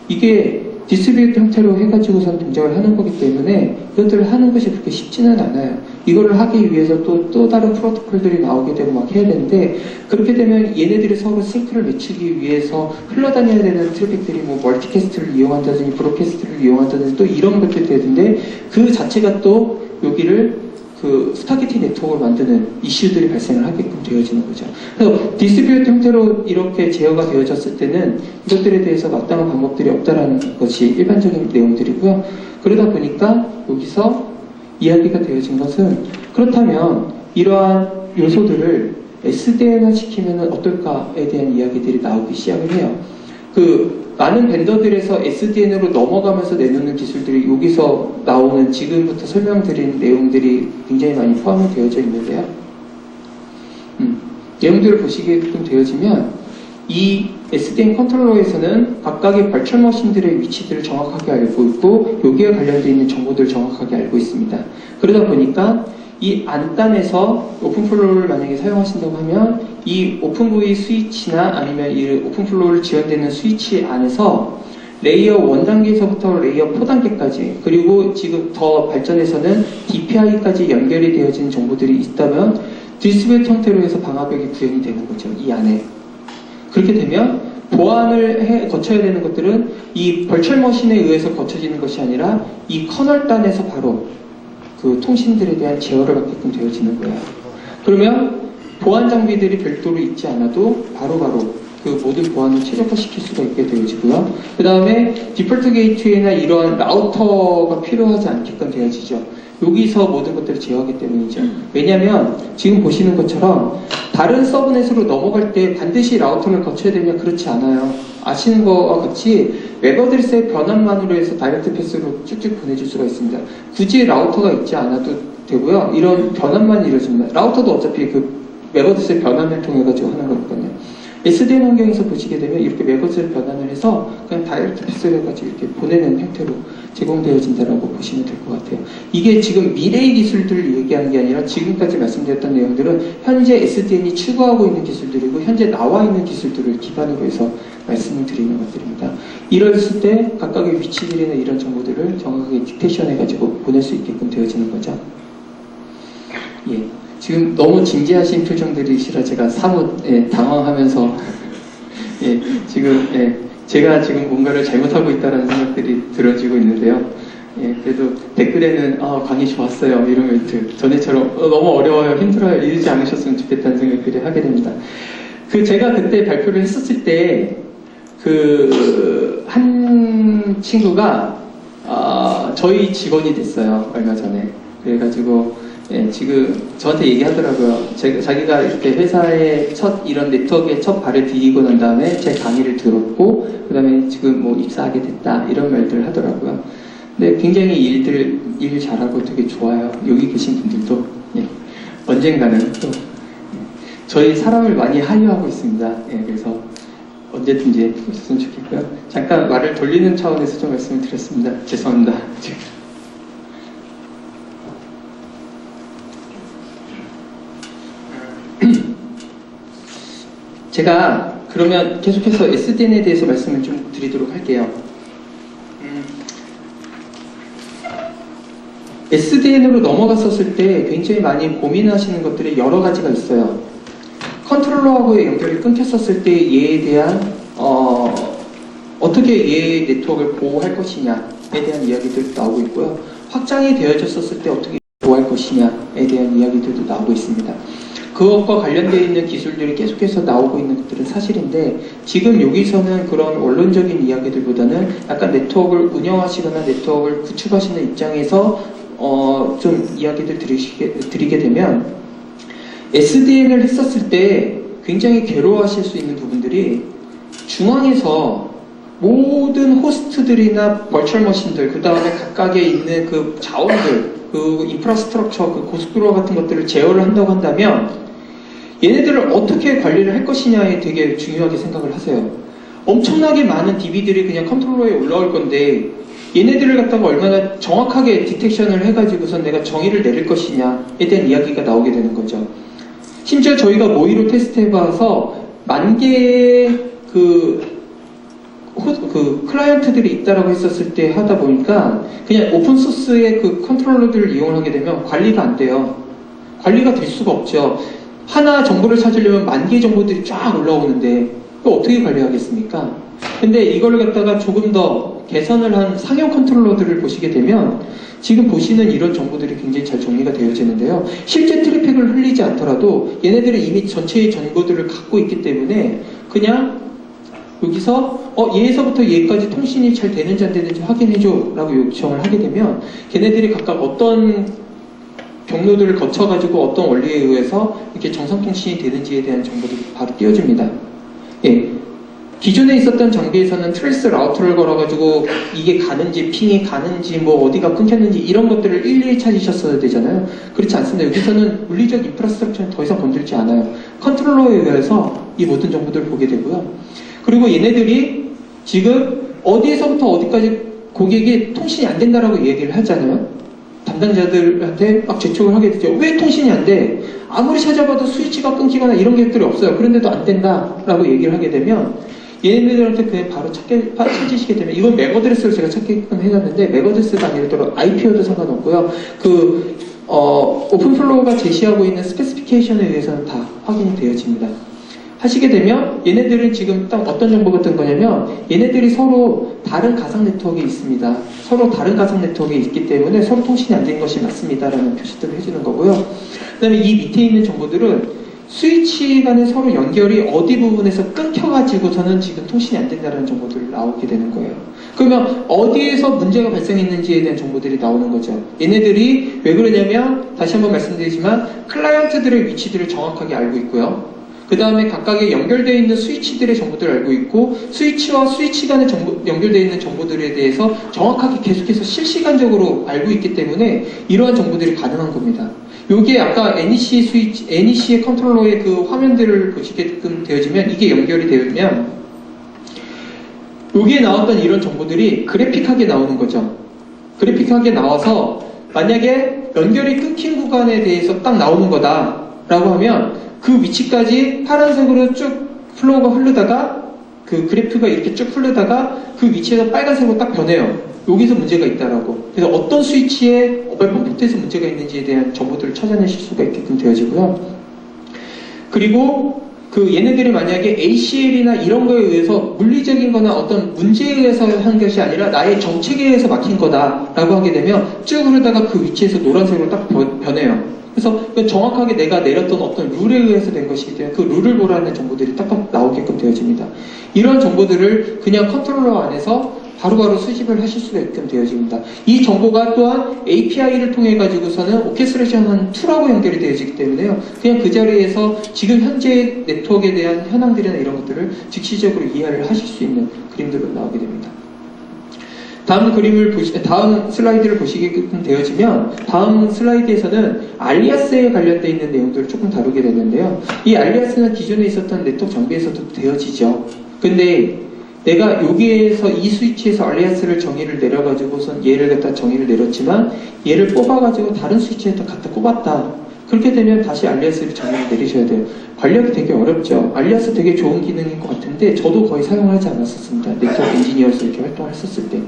이게 디스트리뷰트 형태로 해가지고선 동작을 하는 거기 때문에 이것들을 하는 것이 그렇게 쉽지는 않아요. 이거를 하기 위해서 또 다른 프로토콜들이 나오게 되고 막 해야 되는데 그렇게 되면 얘네들이 서로 싱크를 맞추기 위해서 흘러다녀야 되는 트래픽들이 뭐 멀티캐스트를 이용한다든지 브로캐스트를 이용한다든지 또 이런 것들이 되는데 그 자체가 또 여기를 그 스파게티 네트워크를 만드는 이슈들이 발생을 하게끔 되어지는 거죠. 그래서 디스트리뷰트 형태로 이렇게 제어가 되어졌을 때는 이것들에 대해서 마땅한 방법들이 없다라는 것이 일반적인 내용들이고요. 그러다 보니까 여기서 이야기가 되어진 것은 그렇다면 이러한 요소들을 SDN화 시키면 어떨까에 대한 이야기들이 나오기 시작을 해요. 많은 벤더들에서 SDN으로 넘어가면서 내놓는 기술들이 여기서 나오는 지금부터 설명드린 내용들이 굉장히 많이 포함이 되어져 있는데요. 내용들을 보시게끔 되어지면 이 SDN 컨트롤러에서는 각각의 벌처 머신들의 위치들을 정확하게 알고 있고 여기에 관련되어 있는 정보들을 정확하게 알고 있습니다. 그러다 보니까 이 안단에서 오픈플로우를 만약에 사용하신다고 하면 이 오픈V 스위치나 아니면 이 오픈플로우를 지원되는 스위치 안에서 레이어 1단계에서부터 레이어 4단계까지 그리고 지금 더 발전해서는 DPI까지 연결이 되어진 정보들이 있다면 디스트리뷰트 형태로 해서 방화벽이 구현이 되는 거죠. 이 안에. 그렇게 되면 보안을 거쳐야 되는 것들은 이 벌철 머신에 의해서 거쳐지는 것이 아니라 이 커널단에서 바로 그 통신들에 대한 제어를 받게끔 되어지는 거예요. 그러면 보안 장비들이 별도로 있지 않아도 바로바로 그 모든 보안을 최적화시킬 수가 있게 되어지고요. 그 다음에 디폴트 게이트웨이나 이러한 라우터가 필요하지 않게끔 되어지죠. 여기서 모든 것들을 제어하기 때문이죠. 왜냐하면 지금 보시는 것처럼 다른 서브넷으로 넘어갈 때 반드시 라우터를 거쳐야 되냐? 그렇지 않아요. 아시는 것과 같이 웹 어드레스의 변환만으로 해서 다이렉트 패스로 쭉쭉 보내줄 수가 있습니다. 굳이 라우터가 있지 않아도 되고요. 이런 변환만 이루어집니다. 라우터도 어차피 그 웹 어드레스의 변환을 통해 가지고 하는 거거든요. SDN 환경에서 보시게 되면 이렇게 웹 어드레스를 변환을 해서 그냥 다이렉트 패스를 해가지고 이렇게 보내는 형태로 제공되어진다라고 보시면 될 것 같아요. 이게 지금 미래의 기술들을 얘기하는 게 아니라 지금까지 말씀드렸던 내용들은 현재 SDN이 추구하고 있는 기술들이고 현재 나와 있는 기술들을 기반으로 해서 말씀을 드리는 것들입니다. 이랬을 때 각각의 위치들이나 이런 정보들을 정확하게 디텍션 해가지고 보낼 수 있게끔 되어지는 거죠. 예. 지금 너무 진지하신 표정들이시라 제가 사뭇 당황하면서 지금 제가 지금 뭔가를 잘못하고 있다는 생각들이 들어지고 있는데요. 그래도 댓글에는 강의 좋았어요 이런 멘트 전에처럼 너무 어려워요 힘들어요 이러지 않으셨으면 좋겠다는 생각들을 하게 됩니다. 제가 그때 발표를 했었을 때 한 친구가 저희 직원이 됐어요 얼마 전에. 그래가지고 지금 저한테 얘기하더라고요. 자기가 이렇게 회사의 이런 네트워크에 첫 발을 디디고 난 다음에 제 강의를 들었고, 그 다음에 지금 뭐 입사하게 됐다, 이런 말들을 하더라고요. 근데 굉장히 일 잘하고 되게 좋아요. 여기 계신 분들도. 언젠가는 또, 저희 사람을 많이 하려하고 있습니다. 그래서 언제든지 보셨으면 좋겠고요. 잠깐 말을 돌리는 차원에서 좀 말씀을 드렸습니다. 죄송합니다. 제가 그러면 계속해서 SDN에 대해서 말씀을 좀 드리도록 할게요. SDN으로 넘어갔었을 때 굉장히 많이 고민하시는 것들이 여러 가지가 있어요. 컨트롤러하고의 연결이 끊겼었을 때 얘에 대한 어떻게 얘의 네트워크를 보호할 것이냐에 대한 이야기들도 나오고 있고요. 확장이 되어졌었을 때 어떻게 보호할 것이냐에 대한 이야기들도 나오고 있습니다. 그것과 관련되어 있는 기술들이 계속해서 나오고 있는 것들은 사실인데 지금 여기서는 그런 원론적인 이야기들보다는 약간 네트워크를 운영하시거나 네트워크를 구축하시는 입장에서 좀 이야기들 드리게 되면 SDN을 했었을 때 굉장히 괴로워하실 수 있는 부분들이 중앙에서 모든 호스트들이나 버추얼 머신들 그 다음에 각각에 있는 그 자원들 그 인프라스트럭처 그 고속도로 같은 것들을 제어를 한다고 한다면 얘네들을 어떻게 관리를 할 것이냐에 되게 중요하게 생각을 하세요. 엄청나게 많은 DB들이 그냥 컨트롤러에 올라올 건데 얘네들을 갖다가 얼마나 정확하게 디텍션을 해가지고선 내가 정의를 내릴 것이냐에 대한 이야기가 나오게 되는 거죠. 심지어 저희가 모의로 테스트해봐서 10,000개의 클라이언트들이 있다라고 했었을 때 하다 보니까 그냥 오픈소스의 그 컨트롤러들을 이용을 하게 되면 관리가 안 돼요. 관리가 될 수가 없죠. 하나 정보를 찾으려면 10,000개의 정보들이 쫙 올라오는데 그거 어떻게 관리하겠습니까? 근데 이걸 갖다가 조금 더 개선을 한 상용 컨트롤러들을 보시게 되면 지금 보시는 이런 정보들이 굉장히 잘 정리가 되어지는데요. 실제 트래픽을 흘리지 않더라도 얘네들은 이미 전체의 정보들을 갖고 있기 때문에 그냥 여기서 얘에서부터 얘까지 통신이 잘 되는지 안 되는지 확인해줘 라고 요청을 하게 되면 걔네들이 각각 어떤 경로들을 거쳐가지고 어떤 원리에 의해서 이렇게 정상통신이 되는지에 대한 정보들이 바로 띄워줍니다. 기존에 있었던 장비에서는 트레이스 라우터를 걸어가지고 이게 가는지 핑이 가는지 뭐 어디가 끊겼는지 이런 것들을 일일이 찾으셨어야 되잖아요. 그렇지 않습니다. 여기서는 물리적 인프라스트럭처는 더 이상 건들지 않아요. 컨트롤러에 의해서 이 모든 정보들을 보게 되고요. 그리고 얘네들이 지금 어디에서부터 어디까지 고객이 통신이 안 된다라고 얘기를 하잖아요. 담당자들한테 막 재촉을 하게 되죠. 왜 통신이 안 돼? 아무리 찾아봐도 스위치가 끊기거나 이런 것들이 없어요. 그런데도 안 된다라고 얘기를 하게 되면 얘네들한테 그냥 바로 찾으시게 되면, 이건 맥 어드레스를 제가 찾게끔 해놨는데, 맥 어드레스가 아니더라도 IP여도 상관없고요. 오픈플로우가 제시하고 있는 스페시피케이션에 의해서는 다 확인이 되어집니다. 하시게 되면 얘네들은 지금 딱 어떤 정보가 뜬 거냐면, 얘네들이 서로 다른 가상 네트워크에 있습니다. 서로 다른 가상 네트워크에 있기 때문에 서로 통신이 안 된 것이 맞습니다 라는 표시들을 해주는 거고요. 그 다음에 이 밑에 있는 정보들은 스위치 간의 서로 연결이 어디 부분에서 끊겨가지고서는 지금 통신이 안 된다는 정보들이 나오게 되는 거예요. 그러면 어디에서 문제가 발생했는지에 대한 정보들이 나오는 거죠. 얘네들이 왜 그러냐면, 다시 한번 말씀드리지만 클라이언트들의 위치들을 정확하게 알고 있고요. 그 다음에 각각의 연결되어 있는 스위치들의 정보들을 알고 있고, 스위치와 스위치 간에 연결되어 있는 정보들에 대해서 정확하게 계속해서 실시간적으로 알고 있기 때문에 이러한 정보들이 가능한 겁니다. 요게 아까 NEC의 컨트롤러의 그 화면들을 보시게끔 되어지면, 이게 연결이 되면 여기에 나왔던 이런 정보들이 그래픽하게 나오는 거죠. 그래픽하게 나와서 만약에 연결이 끊긴 구간에 대해서 딱 나오는 거다라고 하면 그 위치까지 파란색으로 쭉 플로우가 흐르다가, 그 그래프가 이렇게 쭉 흐르다가 그 위치에서 빨간색으로 딱 변해요. 여기서 문제가 있다라고. 그래서 어떤 스위치에 몇 번 포트에서 문제가 있는지에 대한 정보들을 찾아내실 수가 있게끔 되어지고요. 그리고 그 얘네들이 만약에 ACL이나 이런 거에 의해서 물리적인 거나 어떤 문제에 의해서 한 것이 아니라 나의 정책에 의해서 막힌 거다라고 하게 되면 쭉 흐르다가 그 위치에서 노란색으로 딱 변해요. 그래서 정확하게 내가 내렸던 어떤 룰에 의해서 된 것이기 때문에 그 룰을 보라는 정보들이 딱딱 나오게끔 되어집니다. 이런 정보들을 그냥 컨트롤러 안에서 바로바로 수집을 하실 수가 있게끔 되어집니다. 이 정보가 또한 API를 통해 가지고서는 오케스트레이션 툴하고 연결이 되어지기 때문에요. 그냥 그 자리에서 지금 현재 네트워크에 대한 현황들이나 이런 것들을 즉시적으로 이해를 하실 수 있는 그림들로 나오게 됩니다. 다음 슬라이드를 보시게끔 되어지면, 다음 슬라이드에서는 알리아스에 관련되어 있는 내용들을 조금 다루게 되는데요. 이 알리아스는 기존에 있었던 네트워크 장비에서도 되어지죠. 근데 내가 여기에서 이 스위치에서 알리아스를 정의를 내려가지고선 얘를 갖다 정의를 내렸지만, 얘를 뽑아가지고 다른 스위치에다 갖다 꼽았다. 그렇게 되면 다시 알리아스를 정의를 내리셔야 돼요. 관리하기 되게 어렵죠. 알리아스 되게 좋은 기능인 것 같은데 저도 거의 사용을 하지 않았었습니다. 네트워크 엔지니어로서 이렇게 활동을 했었을 때.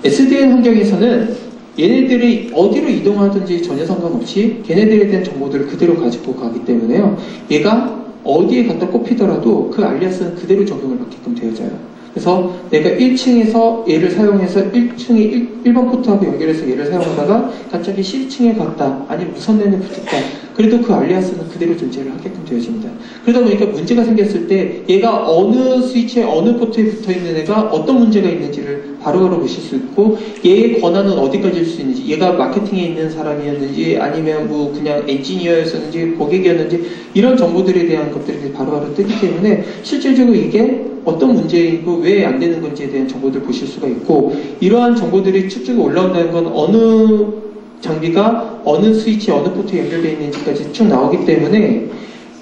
SDN 환경에서는 얘네들이 어디로 이동하든지 전혀 상관없이 걔네들에 대한 정보들을 그대로 가지고 가기 때문에요. 얘가 어디에 갖다 꼽히더라도 그 알리아스는 그대로 적용을 받게끔 되어져요. 그래서 내가 1층에서 얘를 사용해서 1층에 1번 포트하고 연결해서 얘를 사용하다가 갑자기 12층에 갔다, 아니면 무선랜에 붙었다. 그래도 그 알리아스는 그대로 존재를 하게끔 되어집니다. 그러다 보니까 문제가 생겼을 때 얘가 어느 스위치에 어느 포트에 붙어있는 애가 어떤 문제가 있는지를 바로바로 보실 수 있고, 얘의 권한은 어디까지일 수 있는지, 얘가 마케팅에 있는 사람이었는지 아니면 뭐 그냥 엔지니어였었는지 고객이었는지 이런 정보들에 대한 것들이 바로바로 뜨기 때문에 실질적으로 이게 어떤 문제이고 왜 안 되는 건지에 대한 정보들을 보실 수가 있고, 이러한 정보들이 쭉쭉 올라온다는 건 어느 장비가 어느 스위치 어느 포트에 연결되어 있는지까지 쭉 나오기 때문에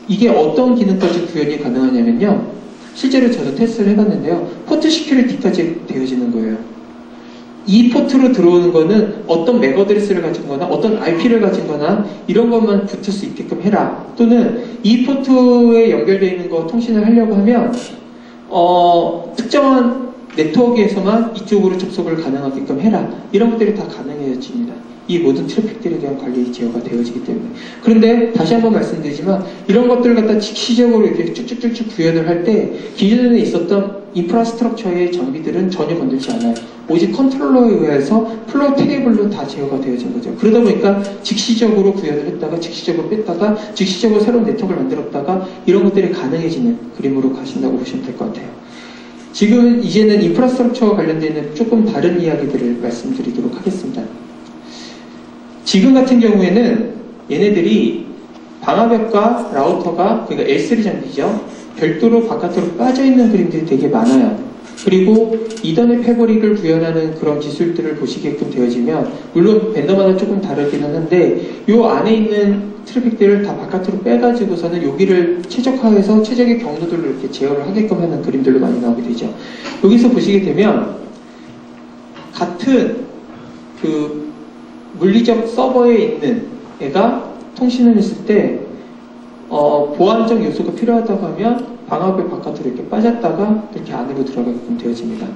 이게 어떤 기능까지 구현이 가능하냐면요, 실제로 저도 테스트를 해봤는데요, 포트 시큐리티까지 되어지는 거예요. 이 포트로 들어오는 거는 어떤 맥 어드레스를 가진 거나 어떤 IP를 가진 거나 이런 것만 붙을 수 있게끔 해라. 또는 이 포트에 연결되어 있는 거 통신을 하려고 하면 특정한 네트워크에서만 이쪽으로 접속을 가능하게끔 해라. 이런 것들이 다 가능해집니다. 이 모든 트래픽들에 대한 관리 제어가 되어지기 때문에. 그런데 다시 한번 말씀드리지만 이런 것들을 갖다 즉시적으로 이렇게 쭉쭉쭉쭉 구현을 할 때 기존에 있었던 인프라스트럭처의 장비들은 전혀 건들지 않아요. 오직 컨트롤러에 의해서 플로우 테이블로 다 제어가 되어진 거죠. 그러다 보니까 즉시적으로 구현을 했다가 즉시적으로 뺐다가 즉시적으로 새로운 네트워크를 만들었다가 이런 것들이 가능해지는 그림으로 가신다고 보시면 될 것 같아요. 지금 이제는 인프라스트럭처와 관련된 조금 다른 이야기들을 말씀드리도록 하겠습니다. 지금 같은 경우에는 얘네들이 방화벽과 라우터가, 그러니까 L3 장비죠, 별도로 바깥으로 빠져있는 그림들이 되게 많아요. 그리고 이더넷 패브릭을 구현하는 그런 기술들을 보시게끔 되어지면, 물론 벤더마다 조금 다르기는 한데 요 안에 있는 트래픽들을 다 바깥으로 빼가지고서는 여기를 최적화해서 최적의 경로들로 이렇게 제어를 하게끔 하는 그림들로 많이 나오게 되죠. 여기서 보시게 되면 같은 그 물리적 서버에 있는 애가 통신을 했을 때 보안적 요소가 필요하다고 하면 방화벽 바깥으로 이렇게 빠졌다가 이렇게 안으로 들어가게끔 되어집니다.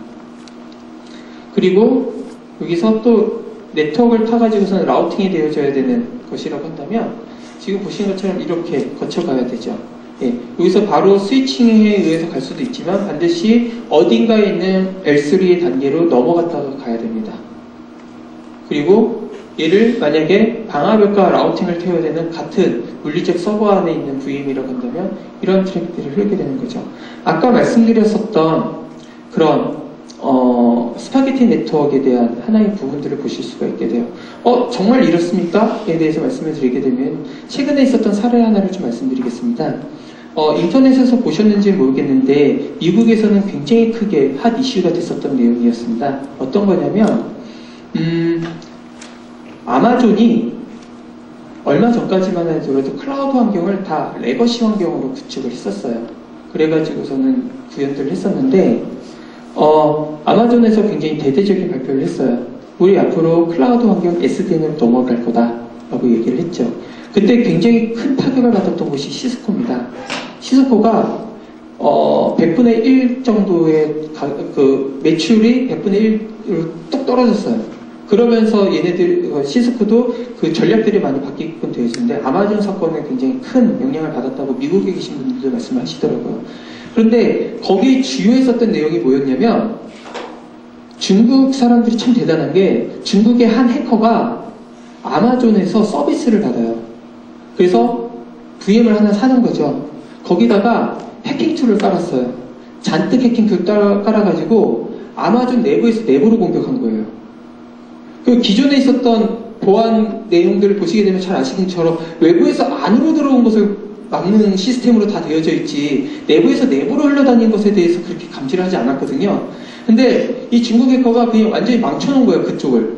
그리고 여기서 또 네트워크를 타가지고서는 라우팅이 되어져야 되는 것이라고 한다면 지금 보시는 것처럼 이렇게 거쳐가야 되죠. 예, 여기서 바로 스위칭에 의해서 갈 수도 있지만 반드시 어딘가에 있는 L3의 단계로 넘어갔다가 가야 됩니다. 그리고 얘를 만약에 방화벽과 라우팅을 태워야 되는 같은 물리적 서버 안에 있는 VM이라고 한다면 이런 트랙들을 흐르게 되는 거죠. 아까 말씀드렸었던 그런 스파게티 네트워크에 대한 하나의 부분들을 보실 수가 있게 돼요. 정말 이렇습니까? 에 대해서 말씀을 드리게 되면 최근에 있었던 사례 하나를 좀 말씀드리겠습니다. 인터넷에서 보셨는지 모르겠는데 미국에서는 굉장히 크게 핫 이슈가 됐었던 내용이었습니다. 어떤 거냐면 아마존이 얼마 전까지만 해도 클라우드 환경을 다 레거시 환경으로 구축을 했었어요. 그래가지고서는 구현들을 했었는데 아마존에서 굉장히 대대적인 발표를 했어요. 우리 앞으로 클라우드 환경 SDN으로 넘어갈 거다 라고 얘기를 했죠. 그때 굉장히 큰 타격을 받았던 곳이 시스코입니다. 시스코가 100분의 1 정도의 그 매출이 100분의 1로 뚝 떨어졌어요. 그러면서 얘네들 시스코도 그 전략들이 많이 바뀌게끔 되어 있는데 아마존 사건에 굉장히 큰 영향을 받았다고 미국에 계신 분들도 말씀하시더라고요. 그런데 거기에 주요했었던 내용이 뭐였냐면 중국 사람들이 참 대단한 게 중국의 한 해커가 아마존에서 서비스를 받아요. 그래서 VM을 하나 사는 거죠. 거기다가 해킹 툴을 깔았어요. 잔뜩 해킹 툴 깔아가지고 아마존 내부에서 내부로 공격한 거예요. 그 기존에 있었던 보안 내용들을 보시게 되면 잘 아시는 것처럼 외부에서 안으로 들어온 것을 막는 시스템으로 다 되어져 있지 내부에서 내부로 흘러다니는 것에 대해서 그렇게 감지를 하지 않았거든요. 근데 이 중국 해커가 그냥 완전히 망쳐놓은 거예요, 그쪽을.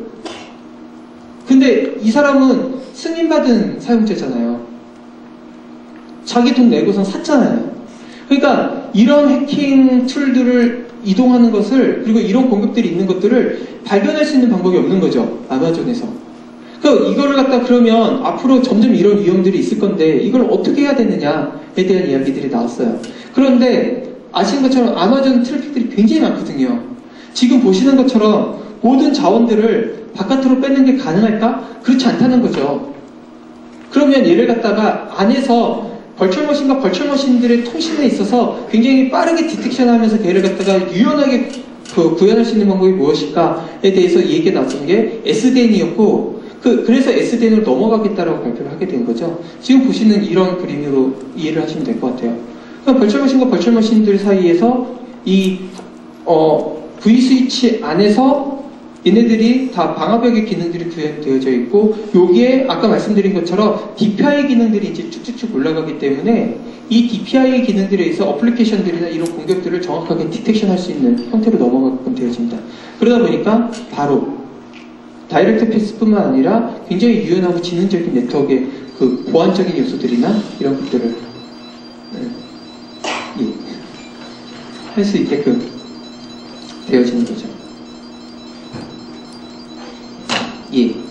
근데 이 사람은 승인받은 사용자잖아요. 자기 돈 내고선 샀잖아요. 그러니까 이런 해킹 툴들을 이동하는 것을 그리고 이런 공격들이 있는 것들을 발견할 수 있는 방법이 없는 거죠, 아마존에서. 이거를 갖다 그러면 앞으로 점점 이런 위험들이 있을 건데 이걸 어떻게 해야 되느냐에 대한 이야기들이 나왔어요. 그런데 아시는 것처럼 아마존 트래픽들이 굉장히 많거든요. 지금 보시는 것처럼 모든 자원들을 바깥으로 빼는 게 가능할까? 그렇지 않다는 거죠. 그러면 얘를 갖다가 안에서 벌철머신과 벌철머신들의 통신에 있어서 굉장히 빠르게 디텍션하면서 걔를 갖다가 유연하게 구현할 수 있는 방법이 무엇일까에 대해서 얘기가 나왔던 게 SDN이었고 그래서 SDN으로 넘어가겠다라고 발표를 하게 된 거죠. 지금 보시는 이런 그림으로 이해를 하시면 될 것 같아요. 그러니까 벌철머신과 벌철머신들 사이에서 이 V스위치 안에서 얘네들이 다 방화벽의 기능들이 구현되어져 있고 여기에 아까 말씀드린 것처럼 DPI 기능들이 이제 쭉쭉쭉 올라가기 때문에 이 DPI 기능들에 의해서 어플리케이션들이나 이런 공격들을 정확하게 디텍션할 수 있는 형태로 넘어가게끔 되어집니다. 그러다 보니까 바로 다이렉트 패스뿐만 아니라 굉장히 유연하고 지능적인 네트워크의 그 보안적인 요소들이나 이런 것들을 할 수 있게끔 되어지는 거죠.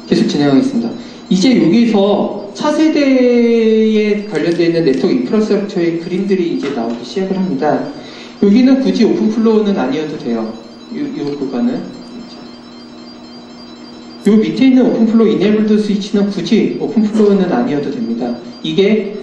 계속 진행하겠습니다. 이제 여기서 차세대에 관련되어 있는 네트워크 인프라스트럭처의 그림들이 이제 나오기 시작을 합니다. 여기는 굳이 오픈플로우는 아니어도 돼요. 이 구간은. 요 밑에 있는 오픈플로우 이네이블드 스위치는 굳이 오픈플로우는 아니어도 됩니다. 이게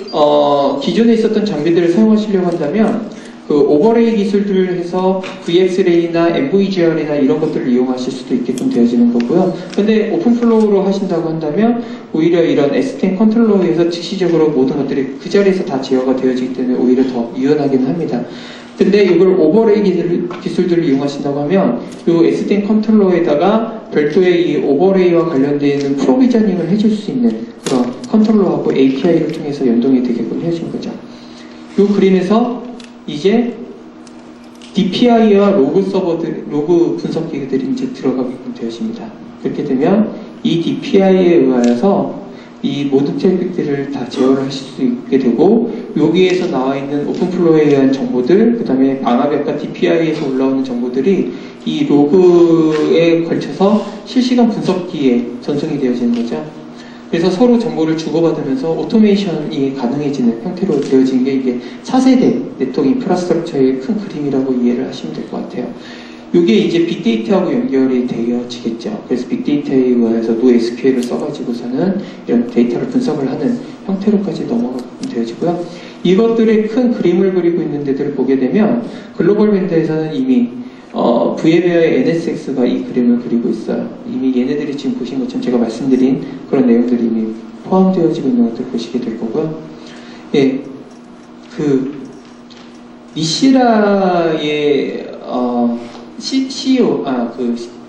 기존에 있었던 장비들을 사용하시려고 한다면 그 오버레이 기술들을 해서 VXRA나 MVGR이나 이런 것들을 이용하실 수도 있게끔 되어지는 거고요. 근데 오픈플로우로 하신다고 한다면 오히려 이런 S10 컨트롤러에서 즉시적으로 모든 것들이 그 자리에서 다 제어가 되어지기 때문에 오히려 더 유연하긴 합니다. 근데 이걸 오버레이 기술들을 이용하신다고 하면 이 S10 컨트롤러에다가 별도의 이 오버레이와 관련되는 프로비저닝을 해줄 수 있는 그런 컨트롤러하고 API를 통해서 연동이 되게끔 해준 거죠. 이 그림에서 이제 DPI와 로그 서버들, 로그 분석기들이 이제 들어가게끔 되어집니다. 그렇게 되면 이 DPI에 의하여서 이 모든 트래픽들을 다 제어를 하실 수 있게 되고 여기에서 나와 있는 오픈플로우에 의한 정보들, 그 다음에 방화벽과 DPI에서 올라오는 정보들이 이 로그에 걸쳐서 실시간 분석기에 전송이 되어지는 거죠. 그래서 서로 정보를 주고받으면서 오토메이션이 가능해지는 형태로 되어진 게 이게 차세대 네트워크 인프라스트럭처의 큰 그림이라고 이해를 하시면 될 것 같아요. 이게 이제 빅데이터하고 연결이 되어지겠죠. 그래서 빅데이터에 의해서 NoSQL을 써가지고서는 이런 데이터를 분석을 하는 형태로까지 넘어가게 되어지고요. 이것들의 큰 그림을 그리고 있는 데들을 보게 되면 글로벌 밴드에서는 이미 VMware의 NSX가 이 그림을 그리고 있어요. 이미 얘네들이 지금 보신 것처럼 제가 말씀드린 그런 내용들이 이미 포함되어지고 있는 것들을 보시게 될 거고요. 예, 니시라의 CEO,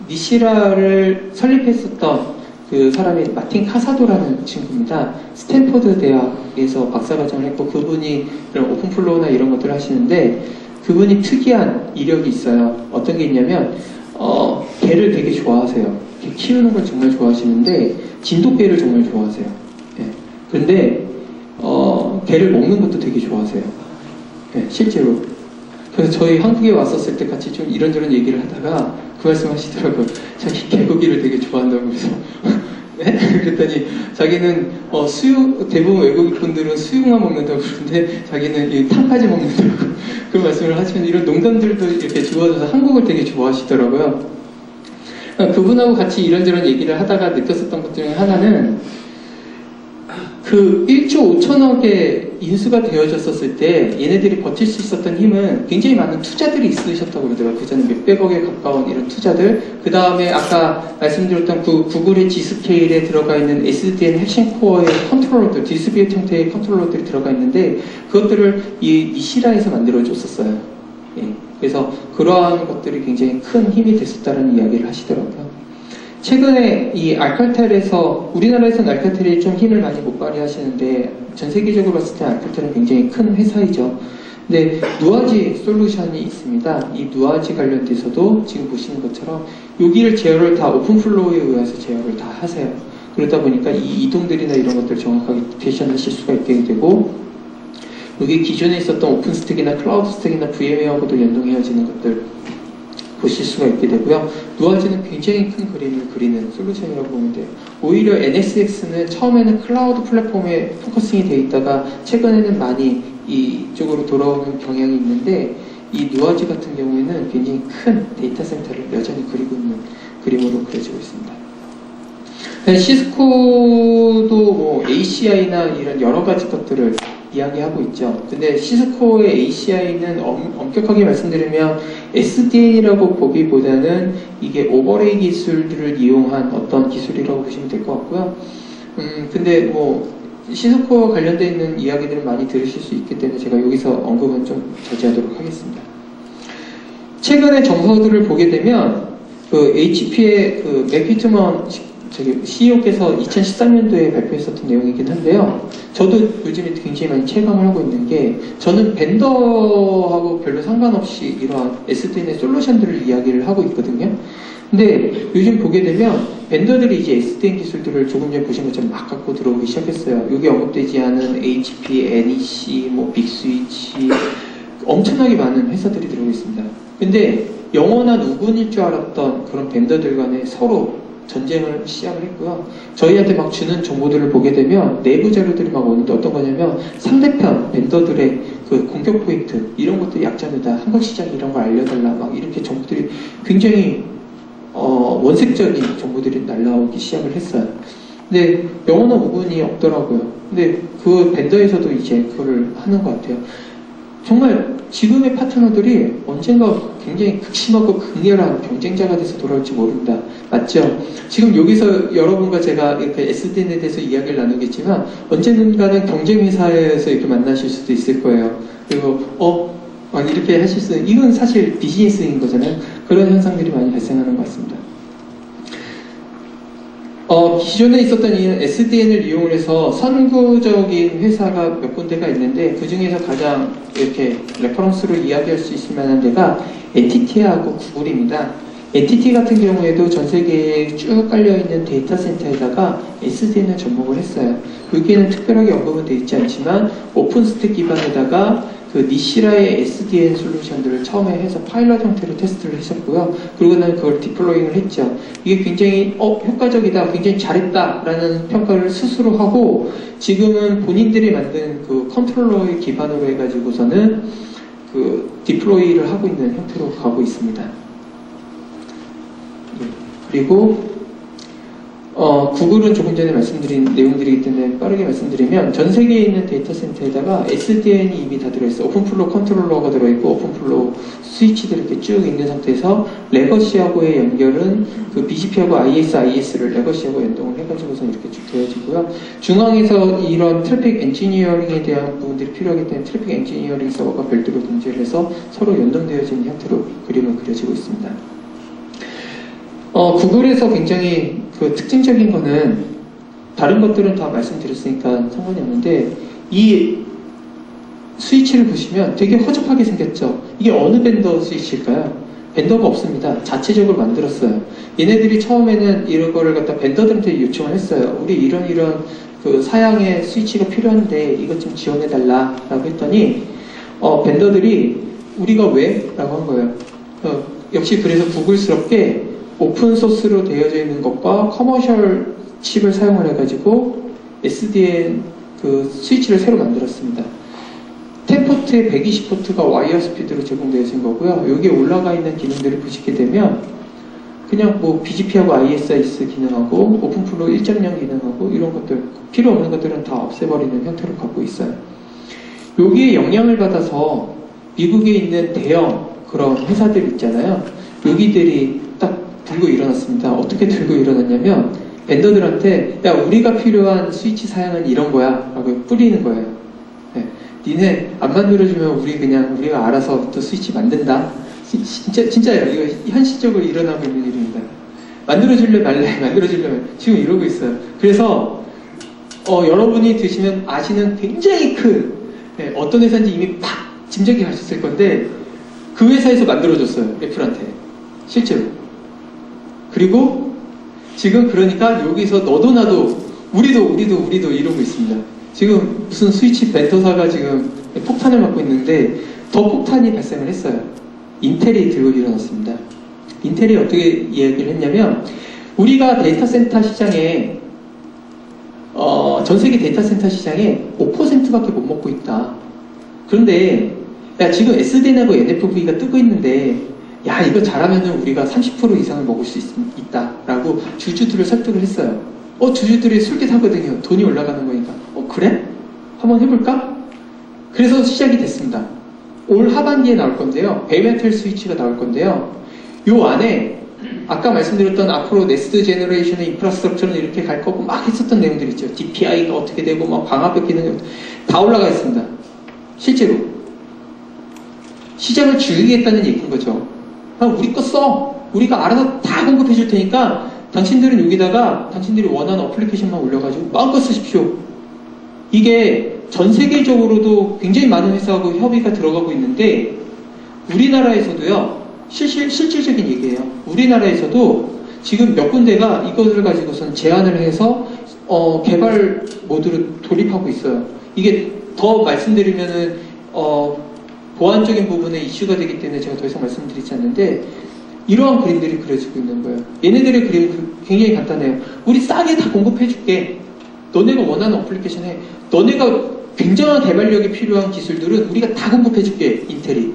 니시라를 설립했었던 그 사람이 마틴 카사도라는 친구입니다. 스탠퍼드 대학에서 박사과정을 했고 그분이 이런 오픈플로우나 이런 것들을 하시는데 그분이 특이한 이력이 있어요. 어떤 게 있냐면 개를 되게 좋아하세요. 개 키우는 걸 정말 좋아하시는데 진돗개를 정말 좋아하세요. 예. 그런데 개를 먹는 것도 되게 좋아하세요. 예, 실제로. 그래서 저희 한국에 왔었을 때 같이 좀 이런저런 얘기를 하다가 그 말씀 하시더라고요. 자기 개고기를 되게 좋아한다고 그래서 네? 그랬더니 자기는 대부분 외국분들은 수육만 먹는다고 그러는데 자기는 이 탕까지 먹는다고 그 말씀을 하시면 이런 농담들도 이렇게 주어져서 한국을 되게 좋아하시더라고요. 그분하고 같이 이런저런 얘기를 하다가 느꼈었던 것 중에 하나는 그 1조 5천억의 인수가 되어졌었을 때 얘네들이 버틸 수 있었던 힘은 굉장히 많은 투자들이 있으셨다고 그러더라고요. 그 전에 몇백억에 가까운 이런 투자들. 그 다음에 아까 말씀드렸던 구글의 G스케일에 들어가 있는 SDN 핵심 코어의 컨트롤러들, 디스트리뷰트 형태의 컨트롤러들이 들어가 있는데 그것들을 이 니시라에서 만들어줬었어요. 예. 그래서 그러한 것들이 굉장히 큰 힘이 됐었다는 이야기를 하시더라고요. 최근에 이 알카텔에서 우리나라에서는 알카텔이 좀 힘을 많이 못 발휘하시는데 전 세계적으로 봤을 때 알카텔은 굉장히 큰 회사이죠. 근데 누아지 솔루션이 있습니다. 이 누아지 관련돼서도 지금 보시는 것처럼 여기를 제어를 다 오픈플로우에 의해서 제어를 다 하세요. 그러다 보니까 이 이동들이나 이런 것들을 정확하게 디테션하실 수가 있게 되고 여기 기존에 있었던 오픈스택이나 클라우드스택이나 VMware하고도 연동해지는 것들 보실 수가 있게 되고요. 누아지는 굉장히 큰 그림을 그리는 솔루션이라고 보면 돼요. 오히려 NSX는 처음에는 클라우드 플랫폼에 포커싱이 되어 있다가 최근에는 많이 이쪽으로 돌아오는 경향이 있는데 이 누아지 같은 경우에는 굉장히 큰 데이터 센터를 여전히 그리고 있는 그림으로 그려지고 있습니다. 시스코도 뭐 ACI나 이런 여러 가지 것들을 이야기하고 있죠. 근데 시스코의 ACI는 엄격하게 말씀드리면 SDN이라고 보기보다는 이게 오버레이 기술들을 이용한 어떤 기술이라고 보시면 될 것 같고요. 근데 뭐 시스코와 관련되어 있는 이야기들을 많이 들으실 수 있기 때문에 제가 여기서 언급은 좀 자제하도록 하겠습니다. 최근의 정서들을 보게 되면 그 HP의 그 맥피트먼 CEO께서 2013년도에 발표했었던 내용이긴 한데요. 저도 요즘에 굉장히 많이 체감을 하고 있는 게 저는 벤더하고 별로 상관없이 이러한 SDN의 솔루션들을 이야기를 하고 있거든요. 근데 요즘 보게 되면 벤더들이 이제 SDN 기술들을 조금 전에 보신 것처럼 막 갖고 들어오기 시작했어요. 여기 언급되지 않은 HP, NEC, 뭐 빅스위치 엄청나게 많은 회사들이 들어오고 있습니다. 근데 영원한 우군일 줄 알았던 그런 벤더들 간에 서로 전쟁을 시작을 했고요. 저희한테 막 주는 정보들을 보게 되면 내부 자료들이 막 오는데 어떤 거냐면 상대편 벤더들의 그 공격 포인트 이런 것들이 약점이다. 한국 시장 이런 걸 알려달라. 막 이렇게 정보들이 굉장히 원색적인 정보들이 날라오기 시작을 했어요. 근데 영원한 우군이 없더라고요. 근데 그 벤더에서도 이제 그거를 하는 것 같아요. 정말 지금의 파트너들이 언젠가 굉장히 극심하고 극렬한 경쟁자가 돼서 돌아올지 모른다. 맞죠? 지금 여기서 여러분과 제가 이렇게 SDN에 대해서 이야기를 나누겠지만 언젠가는 경쟁회사에서 이렇게 만나실 수도 있을 거예요. 그리고 이렇게 하실 수 있는 이건 사실 비즈니스인 거잖아요. 그런 현상들이 많이 발생하는 것 같습니다. 기존에 있었던 이 SDN을 이용을 해서 선구적인 회사가 몇 군데가 있는데 그 중에서 가장 이렇게 레퍼런스로 이야기할 수 있을 만한 데가 NTT하고 구글입니다. NTT 같은 경우에도 전 세계에 쭉 깔려있는 데이터 센터에다가 SDN을 접목을 했어요. 여기에는 특별하게 언급은 되어 있지 않지만 오픈스택 기반에다가 그 니시라의 SDN 솔루션들을 처음에 해서 파일럿 형태로 테스트를 했었고요. 그리고 난 그걸 디플로잉을 했죠. 이게 굉장히 효과적이다, 굉장히 잘했다라는 평가를 스스로 하고 지금은 본인들이 만든 그 컨트롤러의 기반으로 해가지고서는 그 디플로이를 하고 있는 형태로 가고 있습니다. 그리고 구글은 조금 전에 말씀드린 내용들이기 때문에 빠르게 말씀드리면 전 세계에 있는 데이터 센터에다가 SDN이 이미 다 들어있어요. 오픈플로우 컨트롤러가 들어있고 오픈플로우 스위치들이 이렇게 쭉 있는 상태에서 레거시하고의 연결은 그 BGP하고 IS를 레거시하고 연동을 해가지고서 이렇게 쭉 되어지고요. 중앙에서 이런 트래픽 엔지니어링에 대한 부분들이 필요하기 때문에 트래픽 엔지니어링 서버가 별도로 등재를 해서 서로 연동되어지는 형태로 그림을 그려지고 있습니다. 구글에서 굉장히 그 특징적인 거는 다른 것들은 다 말씀드렸으니까 상관이 없는데 이 스위치를 보시면 되게 허접하게 생겼죠. 이게 어느 벤더 스위치일까요? 벤더가 없습니다. 자체적으로 만들었어요. 얘네들이 처음에는 이런 거를 갖다 벤더들한테 요청을 했어요. 우리 이런 그 사양의 스위치가 필요한데 이것 좀 지원해달라 라고 했더니 벤더들이 우리가 왜? 라고 한 거예요. 역시 그래서 구글스럽게 오픈소스로 되어져 있는 것과 커머셜 칩을 사용을 해가지고 SDN 그 스위치를 새로 만들었습니다. 10포트에 120포트가 와이어 스피드로 제공되어진 거고요. 여기에 올라가 있는 기능들을 보시게 되면 그냥 뭐 BGP하고 ISIS 기능하고 오픈플로우 1.0 기능하고 이런 것들 필요 없는 것들은 다 없애버리는 형태로 갖고 있어요. 여기에 영향을 받아서 미국에 있는 대형 그런 회사들 있잖아요. 여기들이 딱 들고 일어났습니다. 어떻게 들고 일어났냐면 벤더들한테 야 우리가 필요한 스위치 사양은 이런 거야 라고 뿌리는 거예요. 네. 니네 안 만들어주면 우리가 알아서 또 스위치 만든다. 진짜예요. 이거 현실적으로 일어나고 있는 일입니다. 만들어줄래 말래 만들어줄래 지금 이러고 있어요. 그래서 여러분이 드시면 아시는 굉장히 큰 어떤 회사인지 이미 팍 짐작이 가셨을 건데 그 회사에서 만들어줬어요. 애플한테 실제로. 그리고 지금 그러니까 여기서 너도 나도 우리도 이러고 있습니다. 지금 무슨 스위치 벤더사가 지금 폭탄을 맞고 있는데 더 폭탄이 발생을 했어요. 인텔이 들고 일어났습니다. 인텔이 어떻게 이야기를 했냐면 우리가 데이터 센터 시장에 전 세계 데이터 센터 시장에 5%밖에 못 먹고 있다. 그런데 야 지금 SDN하고 NFV가 뜨고 있는데 야 이거 잘하면은 우리가 30% 이상을 먹을 수 있다 라고 주주들을 설득을 했어요. 주주들이 솔깃하거든요. 돈이 올라가는 거니까. 그래? 한번 해볼까? 그래서 시작이 됐습니다. 올 하반기에 나올 건데요. 베이메탈 스위치가 나올 건데요. 요 안에 아까 말씀드렸던 앞으로 넥스트 제너레이션의 인프라스트럭처는 이렇게 갈 거고 막 했었던 내용들 있죠. DPI가 어떻게 되고 막 방화벽 기능이 다 올라가 있습니다. 실제로 시장을 죽이겠다는 얘기인 거죠. 우리 거 써. 우리가 알아서 다 공급해 줄 테니까 당신들은 여기다가 당신들이 원하는 어플리케이션만 올려가지고 마음껏 쓰십시오. 이게 전 세계적으로도 굉장히 많은 회사하고 협의가 들어가고 있는데 우리나라에서도요. 실질적인 얘기예요. 우리나라에서도 지금 몇 군데가 이것을 가지고선 제안을 해서 개발 모드로 돌입하고 있어요. 이게 더 말씀드리면은 보안적인 부분에 이슈가 되기 때문에 제가 더 이상 말씀드리지 않는데 이러한 그림들이 그려지고 있는 거예요. 얘네들의 그림은 굉장히 간단해요. 우리 싸게 다 공급해줄게. 너네가 원하는 어플리케이션 해. 너네가 굉장한 개발력이 필요한 기술들은 우리가 다 공급해줄게. 인텔이.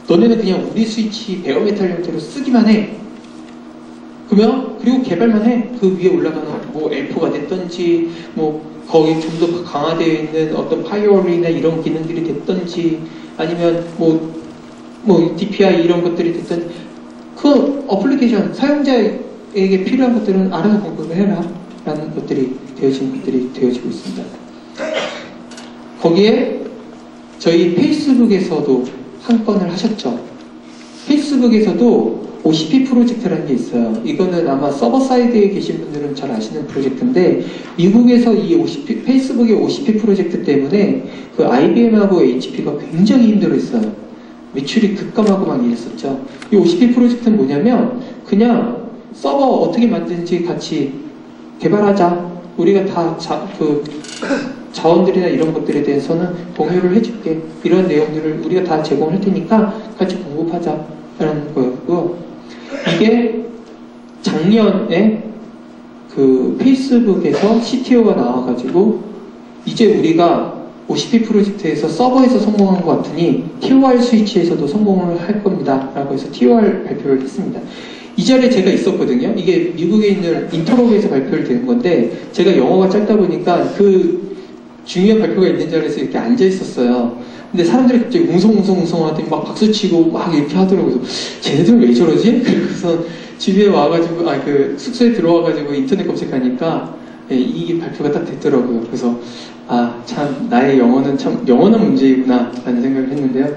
너네는 그냥 우리 스위치 베어메탈 형태로 쓰기만 해. 그러면 그리고 개발만 해. 그 위에 올라가는 뭐 L4가 됐던지 뭐 거기 좀 더 강화되어 있는 어떤 파이어리나 이런 기능들이 됐던지 아니면 뭐 DPI 이런 것들이 됐던 그 어플리케이션 사용자에게 필요한 것들은 알아서 공급을 해라 라는 것들이 되어지고 있습니다. 거기에 저희 페이스북에서도 한 건을 하셨죠. 페이스북에서도 OCP 프로젝트라는 게 있어요. 이거는 아마 서버 사이드에 계신 분들은 잘 아시는 프로젝트인데 미국에서 이 페이스북의 OCP 프로젝트 때문에 그 IBM하고 HP가 굉장히 힘들어했어요. 매출이 급감하고 막 이랬었죠. 이 OCP 프로젝트는 뭐냐면 그냥 서버 어떻게 만드는지 같이 개발하자. 우리가 다 자원들이나 이런 것들에 대해서는 공유를 해줄게. 이런 내용들을 우리가 다 제공할 테니까 같이 공급하자라는 거였고요. 이게 작년에 그 페이스북에서 CTO가 나와가지고 이제 우리가 OCP 프로젝트에서 서버에서 성공한 것 같으니 TOR 스위치에서도 성공을 할 겁니다 라고 해서 TOR 발표를 했습니다. 이 자리에 제가 있었거든요. 이게 미국에 있는 인터로그에서 발표를 된 건데 제가 영어가 짧다 보니까 그 중요한 발표가 있는 자리에서 이렇게 앉아 있었어요. 근데 사람들이 갑자기 웅성웅성 하더니 막 박수치고 막 이렇게 하더라고요. 쟤네들은 왜 저러지? 그래서 집에 와가지고 그 숙소에 들어와가지고 인터넷 검색하니까 이 발표가 딱 됐더라고요. 그래서 참 나의 영어는 참 영원한 문제이구나 라는 생각을 했는데요.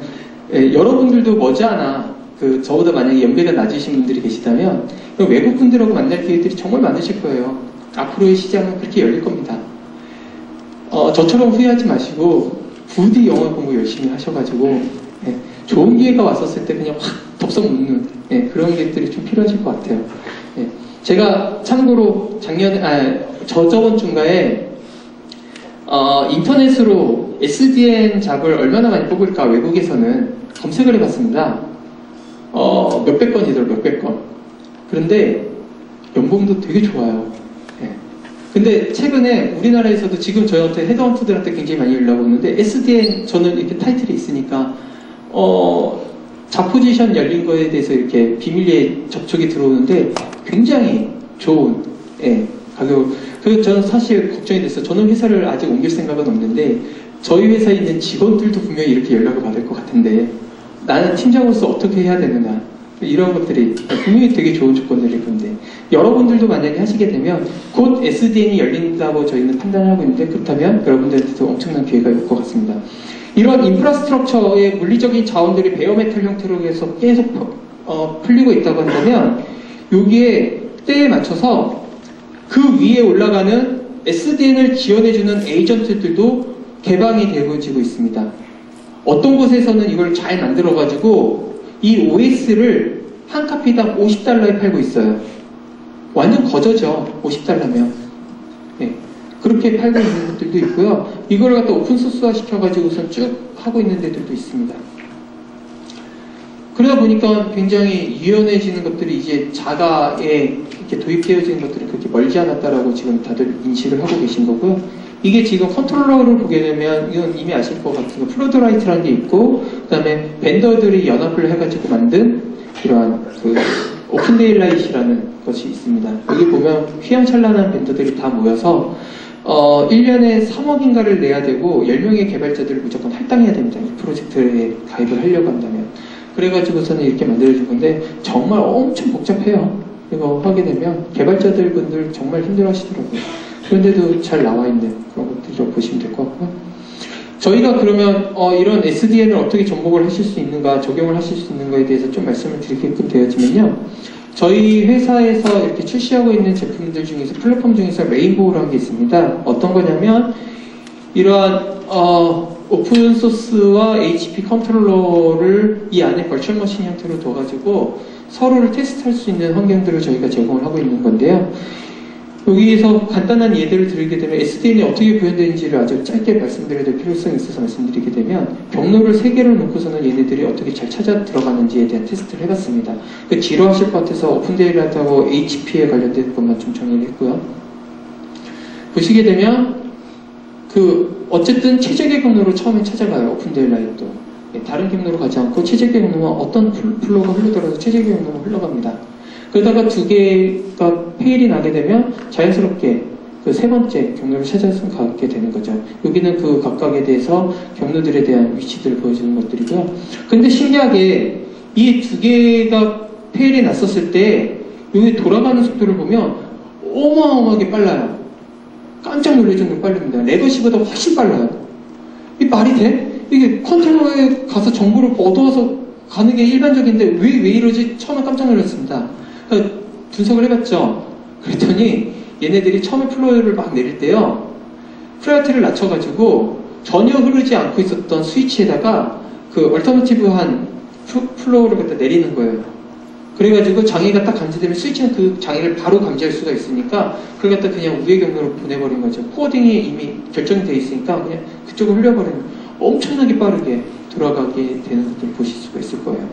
여러분들도 머지않아 저보다 만약에 연배가 낮으신 분들이 계시다면 외국 분들하고 만날 기회들이 정말 많으실 거예요. 앞으로의 시장은 그렇게 열릴 겁니다. 저처럼 후회하지 마시고 부디 영어 공부 열심히 하셔가지고 좋은 기회가 왔었을 때 그냥 확 덥석 묻는 그런 것들이 좀 필요하실 것 같아요. 제가 참고로 저번 주인가에 인터넷으로 SDN 잡을 얼마나 많이 뽑을까 외국에서는 검색을 해봤습니다. 몇백 건이더라고요, 몇백 건. 그런데 연봉도 되게 좋아요. 근데 최근에 우리나라에서도 지금 저한테 헤드헌터들한테 굉장히 많이 연락 오는데 SDN 저는 이렇게 타이틀이 있으니까 잡포지션 열린 거에 대해서 이렇게 비밀리에 접촉이 들어오는데 굉장히 좋은 가격. 그래서 저는 사실 걱정이 됐어요. 저는 회사를 아직 옮길 생각은 없는데 저희 회사에 있는 직원들도 분명히 이렇게 연락을 받을 것 같은데 나는 팀장으로서 어떻게 해야 되느냐 이런 것들이 분명히 되게 좋은 조건들일 건데 여러분들도 만약에 하시게 되면 곧 SDN이 열린다고 저희는 판단하고 있는데 그렇다면 여러분들한테도 엄청난 기회가 올 것 같습니다. 이런 인프라스트럭처의 물리적인 자원들이 베어메탈 형태로 해서 계속 풀리고 있다고 한다면 여기에 때에 맞춰서 그 위에 올라가는 SDN을 지원해주는 에이전트들도 개방이 되어지고 있습니다. 어떤 곳에서는 이걸 잘 만들어가지고 이 OS를 한 카피당 $50에 팔고 있어요. 완전 거저죠. $50면. 그렇게 팔고 있는 것들도 있고요. 이걸 갖다 오픈소스화 시켜가지고선 쭉 하고 있는 데들도 있습니다. 그러다 보니까 굉장히 유연해지는 것들이 이제 자가에 이렇게 도입되어지는 것들이 그렇게 멀지 않았다라고 지금 다들 인식을 하고 계신 거고요. 이게 지금 컨트롤러를 보게 되면 이건 이미 아실 것 같은 플로드라이트라는 게 있고 그 다음에 벤더들이 연합을 해가지고 만든 이러한 오픈데일라이트라는 것이 있습니다. 여기 보면 휘황찬란한 벤더들이 다 모여서 1년에 3억인가를 내야 되고 10명의 개발자들을 무조건 할당해야 됩니다. 이 프로젝트에 가입을 하려고 한다면. 그래가지고서는 이렇게 만들어준 건데 정말 엄청 복잡해요. 이거 하게 되면 개발자들 분들 정말 힘들어 하시더라고요. 그런데도 잘 나와 있는 그런 것들을 보시면 될 것 같고요. 저희가 그러면 이런 SDN을 어떻게 접목을 하실 수 있는가, 적용을 하실 수 있는가에 대해서 좀 말씀을 드리게끔 되어지면요. 저희 회사에서 이렇게 출시하고 있는 제품들 중에서 플랫폼 중에서 레인보우라는 게 있습니다. 어떤 거냐면 이러한 오픈소스와 HP 컨트롤러를 이 안에 버추얼 머신 형태로 둬가지고 서로를 테스트할 수 있는 환경들을 저희가 제공을 하고 있는 건데요. 여기에서 간단한 예들을 드리게 되면 SDN이 어떻게 구현되는지를 아주 짧게 말씀드려야 될 필요성이 있어서 말씀드리게 되면 경로를 3개를 놓고서는 얘네들이 어떻게 잘 찾아 들어가는지에 대한 테스트를 해봤습니다. 지루하실 것 같아서 오픈데일라이트하고 HP에 관련된 것만 좀 정리를 했고요. 보시게 되면 어쨌든 최적의 경로로 처음에 찾아가요. 오픈데일라이트도. 다른 경로로 가지 않고 최적의 경로는 어떤 플로우가 흐르더라도 최적의 경로로 흘러갑니다. 그러다가 2개가 페일이 나게 되면 자연스럽게 그 3번째 경로를 찾아서 가게 되는 거죠. 여기는 그 각각에 대해서 경로들에 대한 위치들을 보여주는 것들이고요. 근데 신기하게 이 2개가 페일이 났었을 때 여기 돌아가는 속도를 보면 어마어마하게 빨라요. 깜짝 놀랄 정도로 빠릅니다. 레거시보다 훨씬 빨라요. 이 말이 돼? 이게 컨트롤러에 가서 정보를 얻어서 가는 게 일반적인데 왜 이러지? 처음에 깜짝 놀랐습니다. 분석을 해봤죠. 그랬더니 얘네들이 처음에 플로어를 막 내릴 때요. 프라이어티를 낮춰가지고 전혀 흐르지 않고 있었던 스위치에다가 그 얼터너티브한 플로어를 갖다 내리는 거예요. 그래가지고 장애가 딱 감지되면 스위치는 그 장애를 바로 감지할 수가 있으니까 그걸 갖다 그냥 우회 경로로 보내버린 거죠. 코어딩이 이미 결정이 돼 있으니까 그냥 그쪽을 흘려버리는 엄청나게 빠르게 돌아가게 되는 것들 보실 수가 있을 거예요.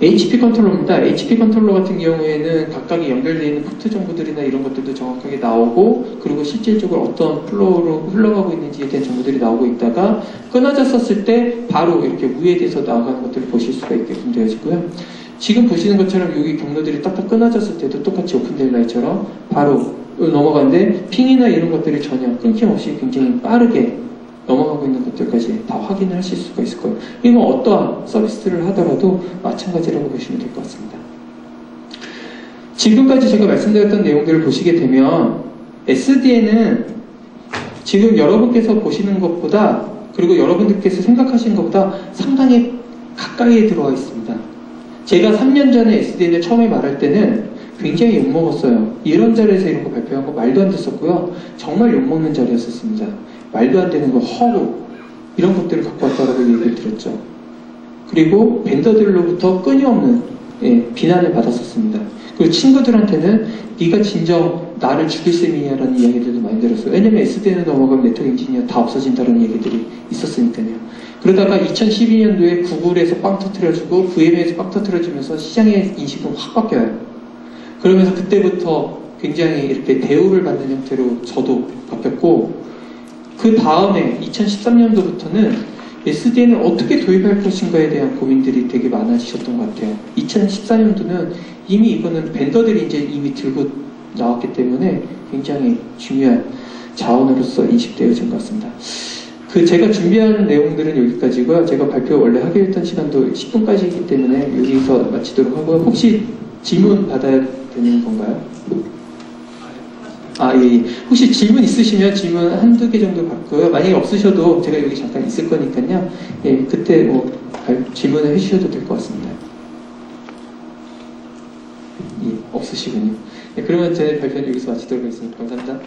HP 컨트롤러입니다. HP 컨트롤러 같은 경우에는 각각이 연결되어 있는 포트 정보들이나 이런 것들도 정확하게 나오고, 그리고 실질적으로 어떤 플로우로 흘러가고 있는지에 대한 정보들이 나오고 있다가 끊어졌었을 때 바로 이렇게 우회돼서 나가는 것들을 보실 수가 있게끔 되어지고요. 지금 보시는 것처럼 여기 경로들이 딱딱 끊어졌을 때도 똑같이 오픈데일라이처럼 바로 넘어가는데 핑이나 이런 것들이 전혀 끊김없이 굉장히 빠르게 넘어가고 있는 것들까지 다 확인을 하실 수가 있을 거예요. 이건 어떠한 서비스를 하더라도 마찬가지라고 보시면 될 것 같습니다. 지금까지 제가 말씀드렸던 내용들을 보시게 되면 SDN은 지금 여러분께서 보시는 것보다, 그리고 여러분들께서 생각하시는 것보다 상당히 가까이에 들어와 있습니다. 제가 3년 전에 SDN을 처음에 말할 때는 굉장히 욕먹었어요. 이런 자리에서 이런 거 발표한 거 말도 안 됐었고요. 정말 욕먹는 자리였었습니다. 말도 안 되는 거 허구 이런 것들을 갖고 왔다라고 얘기를 드렸죠. 그리고 벤더들로부터 끊임없는 비난을 받았었습니다. 그리고 친구들한테는 네가 진정 나를 죽일 셈이냐라는 이야기들도 많이 들었어요. 왜냐면 SDN 넘어가면 네트워크 엔지니어 다 없어진다는 얘기들이 있었으니까요. 그러다가 2012년도에 구글에서 빵 터트려주고 VM에서 빵 터트려주면서 시장의 인식은 확 바뀌어요. 그러면서 그때부터 굉장히 이렇게 대우를 받는 형태로 저도 바뀌었고, 그 다음에 2013년도부터는 SDN을 어떻게 도입할 것인가에 대한 고민들이 되게 많아지셨던 것 같아요. 2014년도는 이미 이거는 벤더들이 이제 이미 들고 나왔기 때문에 굉장히 중요한 자원으로서 인식되어진 것 같습니다. 제가 준비한 내용들은 여기까지고요. 제가 발표 원래 하기로 했던 시간도 10분까지이기 때문에 여기서 마치도록 하고요. 혹시 질문 받아야 되는 건가요? 예. 혹시 질문 있으시면 질문 한두 개 정도 받고요. 만약에 없으셔도 제가 여기 잠깐 있을 거니까요. 그때 질문을 해주셔도 될 것 같습니다. 없으시군요. 그러면 제 발표는 여기서 마치도록 하겠습니다. 감사합니다.